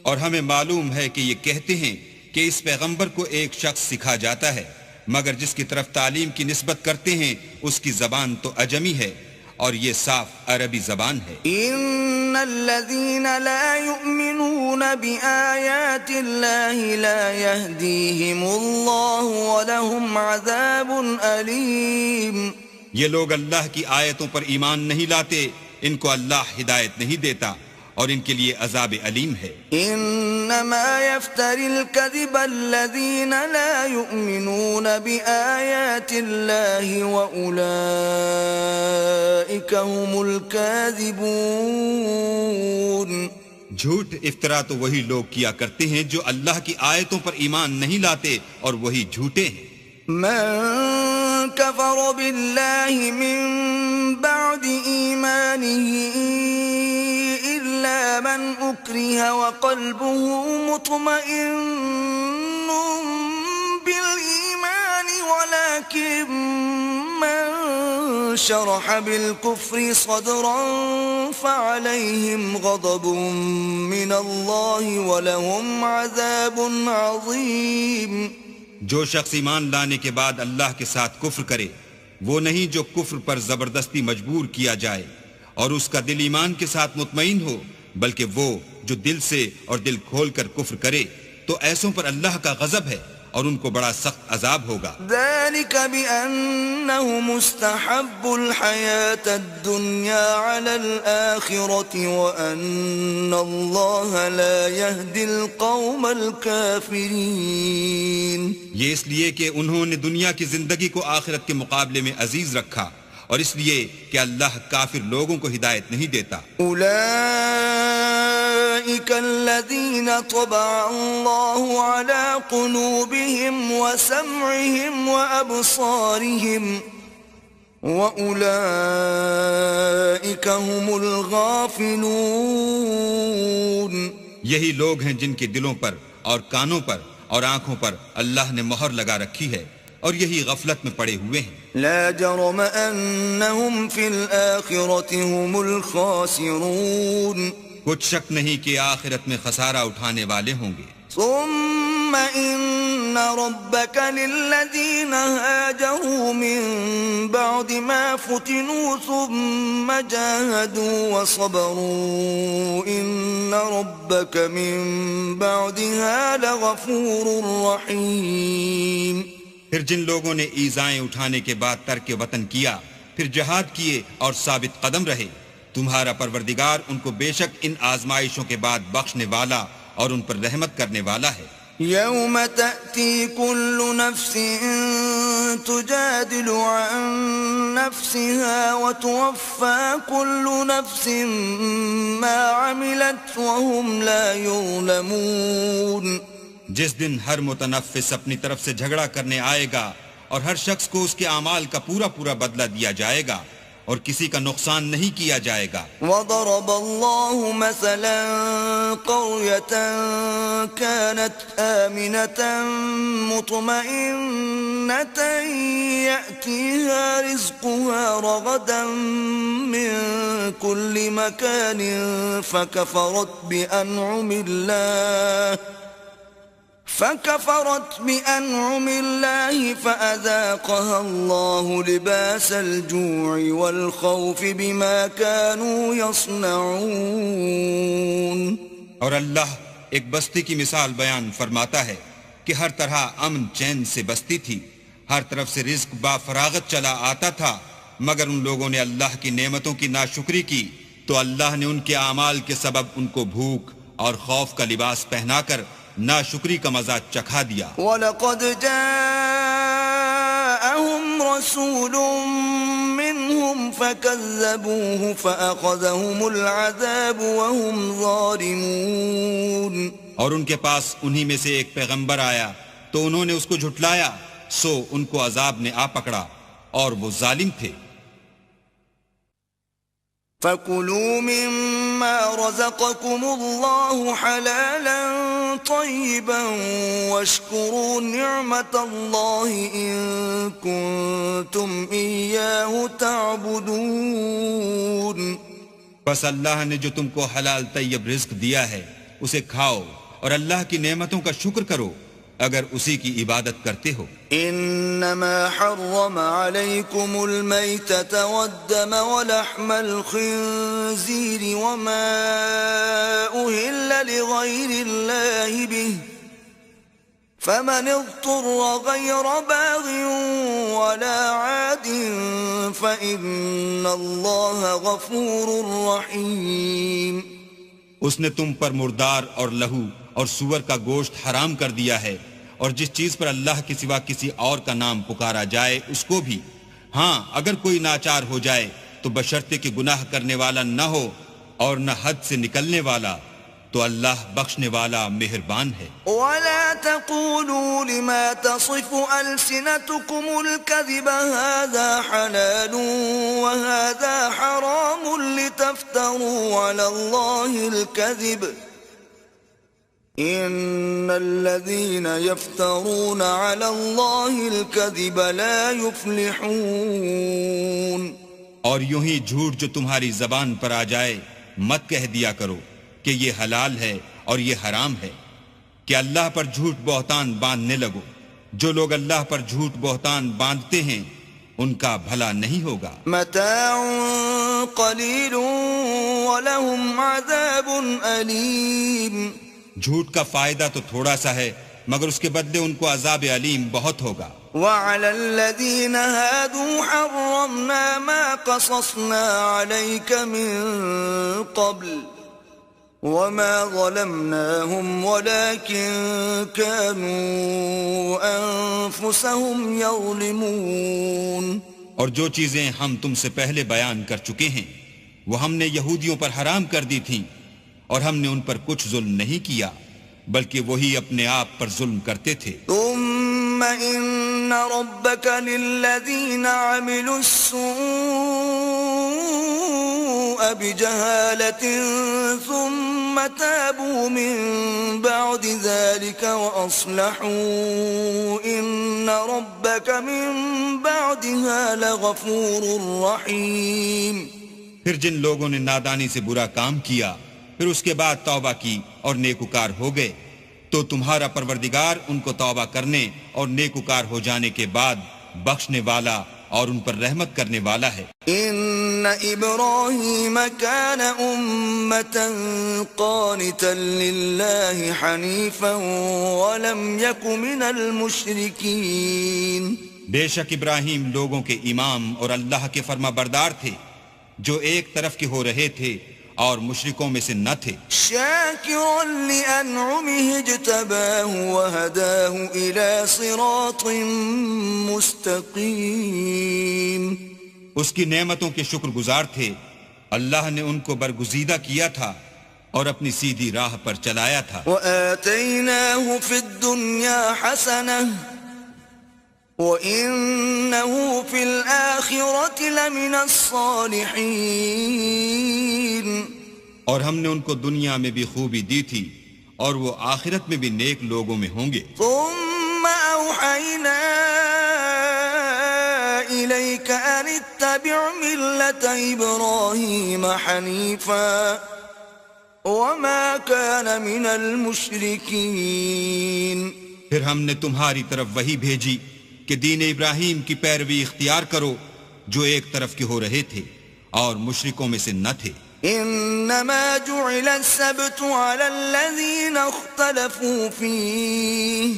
اور ہمیں معلوم ہے کہ یہ کہتے ہیں کہ اس پیغمبر کو ایک شخص سکھا جاتا ہے مگر جس کی طرف تعلیم کی نسبت کرتے ہیں اس کی زبان تو اجمی ہے اور یہ صاف عربی زبان ہے. ان الذين لا يؤمنون بآيات الله لا يهديهم الله ولهم عذاب أليم. یہ لوگ اللہ کی آیتوں پر ایمان نہیں لاتے ان کو اللہ ہدایت نہیں دیتا اور ان کے لیے عذاب علیم ہے. انما يفتري الكذب الذين لا يؤمنون بآيات الله واولئك هم الكاذبون. جھوٹ افطرا تو وہی لوگ کیا کرتے ہیں جو اللہ کی آیتوں پر ایمان نہیں لاتے اور وہی جھوٹے ہیں. من كفر بالله من بعد إيمانه إلا من أكره وقلبه مطمئن بالإيمان ولكن من شرح بالكفر صدرا فعليهم غضب من الله ولهم عذاب عظيم. جو شخص ایمان لانے کے بعد اللہ کے ساتھ کفر کرے وہ نہیں جو کفر پر زبردستی مجبور کیا جائے اور اس کا دل ایمان کے ساتھ مطمئن ہو بلکہ وہ جو دل سے اور دل کھول کر کفر کرے تو ایسوں پر اللہ کا غضب ہے اور ان کو بڑا سخت عذاب ہوگا. ذلك بأنه مستحب الحياة الدنيا على الآخرة وأن الله لا يهدي القوم الكافرين. یہ اس لیے کہ انہوں نے دنیا کی زندگی کو آخرت کے مقابلے میں عزیز رکھا اور اس لیے کہ اللہ کافر لوگوں کو ہدایت نہیں دیتا. أولئك الذين طبع الله على قلوبهم وسمعهم وأبصارهم وأولئك هم الغافلون. یہی لوگ ہیں جن کے دلوں پر اور کانوں پر اور آنکھوں پر اللہ نے مہر لگا رکھی ہے اور یہی غفلت میں پڑے ہوئے ہیں. لا جرم أنهم في الآخرة هم الخاسرون. کچھ شک نہیں کہ آخرت میں خسارہ اٹھانے والے ہوں گے. ثم إن ربك للذين هاجروا من بعد ما فتنوا ثم جاهدوا وصبروا إن ربك من بعدها لغفور رحيم. پھر جن لوگوں نے ایذائیں اٹھانے کے بعد ترک وطن کیا پھر جہاد کیے اور ثابت قدم رہے تمہارا پروردگار ان کو بے شک ان آزمائشوں کے بعد بخشنے والا اور ان پر رحمت کرنے والا ہے. يوم تأتي كل نفس تجادل عن نفسها وتوفى كل نفس ما عملت وهم لا يظلمون. جس دن ہر متنفس اپنی طرف سے جھگڑا کرنے آئے گا اور ہر شخص کو اس کے اعمال کا پورا پورا بدلہ دیا جائے گا اور کسی کا نقصان نہیں کیا جائے گا۔ وضرب الله مثلا قرية كانت آمنة مطمئنة يأتيها رزقها رغدا من كل مكان فكفرت بأنعم الله فأذاقها الله لباس الجوع والخوف بما كانوا يصنعون۔ اور اللہ ایک بستی کی مثال بیان فرماتا ہے کہ ہر طرح امن چین سے بستی تھی، ہر طرف سے رزق با فراغت چلا آتا تھا، مگر ان لوگوں نے اللہ کی نعمتوں کی ناشکری کی تو اللہ نے ان کے اعمال کے سبب ان کو بھوک اور خوف کا لباس پہنا کر ناشکری کا مزہ چکھا دیا۔ وَلَقَدْ جَاءَهُمْ رَسُولٌ مِّنْهُمْ فَكَذَّبُوهُ فَأَخَذَهُمُ الْعَذَابُ وَهُمْ ظَالِمُونَ۔ اور ان کے پاس انہی میں سے ایک پیغمبر آیا تو انہوں نے اس کو جھٹلایا، سو ان کو عذاب نے آ پکڑا اور وہ ظالم تھے۔ فَكُلُوا مِمَّا رَزَقَكُمُ اللَّهُ حَلَالًا طَيِّبًا وَاشْكُرُوا نِعْمَةَ اللَّهِ إِن كُنتُمْ إِيَّاهُ تَعْبُدُونَ۔ بس اللہ نے جو تم کو حلال طیب رزق دیا ہے اسے کھاؤ اور اللہ کی نعمتوں کا شکر کرو اگر اسی کی عبادت کرتے ہو۔ انما حرم عليكم الميتة والدم ولحم الخنزير وما أهل لغير الله به فمن اضطر غير باغ ولا عاد فإن الله غفور رحيم۔ اس نے تم پر مردار اور لہو اور سور کا گوشت حرام کر دیا ہے، اور جس چیز پر اللہ کے سوا کسی اور کا نام پکارا جائے اس کو بھی، ہاں اگر کوئی ناچار ہو جائے تو بشرطے کہ گناہ کرنے والا نہ ہو اور نہ حد سے نکلنے والا، تو اللہ بخشنے والا مہربان ہے۔ وَلَا تَقُولُوا لِمَا تَصِفُ أَلْسِنَتُكُمُ الْكَذِبَ هَذَا حَلَالٌ وَهَذَا حَرَامٌ لِتَفْتَرُوا عَلَى اللَّهِ الْكَذِبَ إِنَّ الَّذِينَ يَفْتَرُونَ عَلَى اللَّهِ الْكَذِبَ لَا يُفْلِحُونَ۔ اور یوں ہی جھوٹ جو تمہاری زبان پر آ جائے مت کہہ دیا کرو کہ یہ حلال ہے اور یہ حرام ہے، کہ اللہ پر جھوٹ بہتان باندھنے لگو۔ جو لوگ اللہ پر جھوٹ بہتان باندھتے ہیں ان کا بھلا نہیں ہوگا۔ متاع قلیل ولہم عذاب علیم۔ جھوٹ کا فائدہ تو تھوڑا سا ہے مگر اس کے بدلے ان کو عذاب علیم بہت ہوگا۔ وعلى الذين هادوا حرمنا ما قصصنا عليك من قبل وما ظلمناهم ولكن كانوا أنفسهم يظلمون۔ اور جو چیزیں ہم تم سے پہلے بیان کر چکے ہیں وہ ہم نے یہودیوں پر حرام کر دی تھیں، اور ہم نے ان پر کچھ ظلم نہیں کیا بلکہ وہی اپنے آپ پر ظلم کرتے تھے۔ ثم إن ربك للذين عملوا السوء بجهالة ثم تابوا من بعد ذلك وأصلحوا إن ربك من بعدها لغفور رحيم۔ پھر جن لوگوں نے نادانی سے برا کام کیا پھر اس کے بعد توبہ کی اور نیکوکار ہو گئے تو تمہارا پروردگار ان کو توبہ کرنے اور نیکوکار ہو جانے کے بعد بخشنے والا اور ان پر رحمت کرنے والا ہے۔ ان ابراہیم کان امة قانتا للہ حنیفا ولم یک من المشرکین۔ بے شک ابراہیم لوگوں کے امام اور اللہ کے فرما بردار تھے جو ایک طرف کے ہو رہے تھے اور مشرکوں میں سے نہ تھے۔ شاکرا لانعمه اجتباہ وہداہ الى صراط مستقیم۔ اس کی نعمتوں کے شکر گزار تھے، اللہ نے ان کو برگزیدہ کیا تھا اور اپنی سیدھی راہ پر چلایا تھا۔ وآتیناہ فی الدنیا حسنہ وَإِنَّهُ فِي الْآخِرَةِ لَمِنَ الصَّالِحِينَ اور ہم نے ان کو دنیا میں بھی خوبی دی تھی اور وہ آخرت میں بھی نیک لوگوں میں ہوں گے. ثُمَّ أَوْحَيْنَا إِلَيْكَ أَنِ اتَّبِعْ مِلَّةَ إِبْرَاهِيمَ حَنِيفًا وَمَا كَانَ مِنَ الْمُشْرِكِينَ پھر ہم نے تمہاری طرف وحی بھیجی کہ دین ابراہیم کی پیروی اختیار کرو جو ایک طرف کے ہو رہے تھے اور مشرکوں میں سے نہ تھے. انما جعل السبت على الذين اختلفوا فيه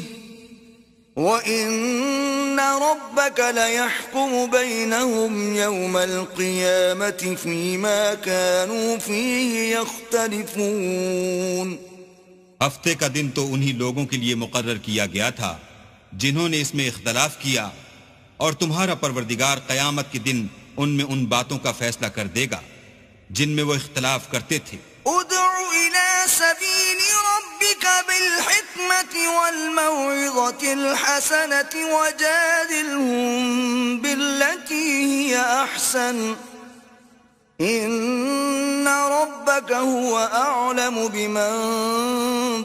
وان ربك ليحكم بينهم يوم القيامة فيما كانوا فيه يختلفون. ہفتے کا دن تو انہی لوگوں کے لیے مقرر کیا گیا تھا جنہوں نے اس میں اختلاف کیا، اور تمہارا پروردگار قیامت کے دن ان میں ان باتوں کا فیصلہ کر دے گا جن میں وہ اختلاف کرتے تھے. ادع الى سبيل ربك بالحكمة والموعظة الحسنة وجادلهم بالتي هي احسن ان ربك هو اعلم بمن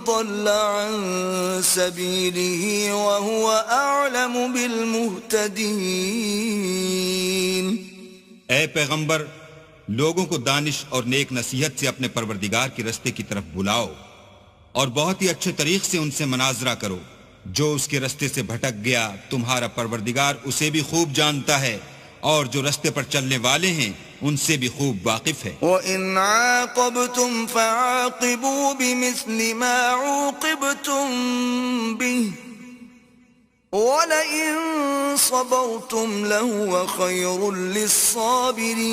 ضل عن سبيله وهو اعلم بالمهتدين. اے پیغمبر، لوگوں کو دانش اور نیک نصیحت سے اپنے پروردگار کے رستے کی طرف بلاؤ اور بہت ہی اچھے طریق سے ان سے مناظرہ کرو. جو اس کے رستے سے بھٹک گیا تمہارا پروردگار اسے بھی خوب جانتا ہے، اور جو رستے پر چلنے والے ہیں ان سے بھی خوب واقف ہے. وَإِنْ عَاقَبْتُمْ فَعَاقِبُوا بِمِثْلِ مَا عُوقِبْتُمْ بِهِ وَلَئِن صَبَرْتُمْ لَهُوَ خَيْرٌ لِلصَّابِرِينَ.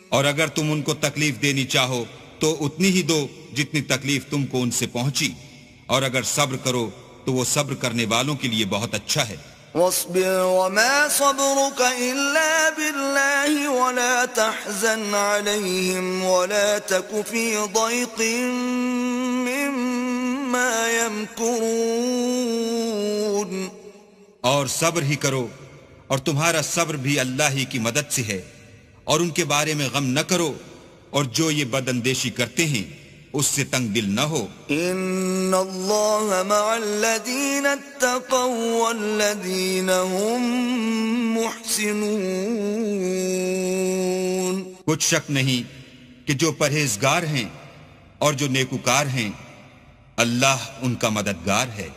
اور اگر تم ان کو تکلیف دینی چاہو تو اتنی ہی دو جتنی تکلیف تم کو ان سے پہنچی، اور اگر صبر کرو تو وہ صبر کرنے والوں کے لیے بہت اچھا ہے. واصبر وما صبرك إلا بالله ولا تحزن عليهم ولا تك في ضيق مما يمكرون. اور صبر ہی کرو، اور تمہارا صبر بھی اللہ ہی کی مدد سے ہے، اور ان کے بارے میں غم نہ کرو، اور جو یہ بد اندیشی کرتے ہیں اس سے تنگ دل نہ ہو. ان اللہ مع الذین اتقوا والذین هم محسنون. کچھ شک نہیں کہ جو پرہیزگار ہیں اور جو نیکوکار ہیں اللہ ان کا مددگار ہے.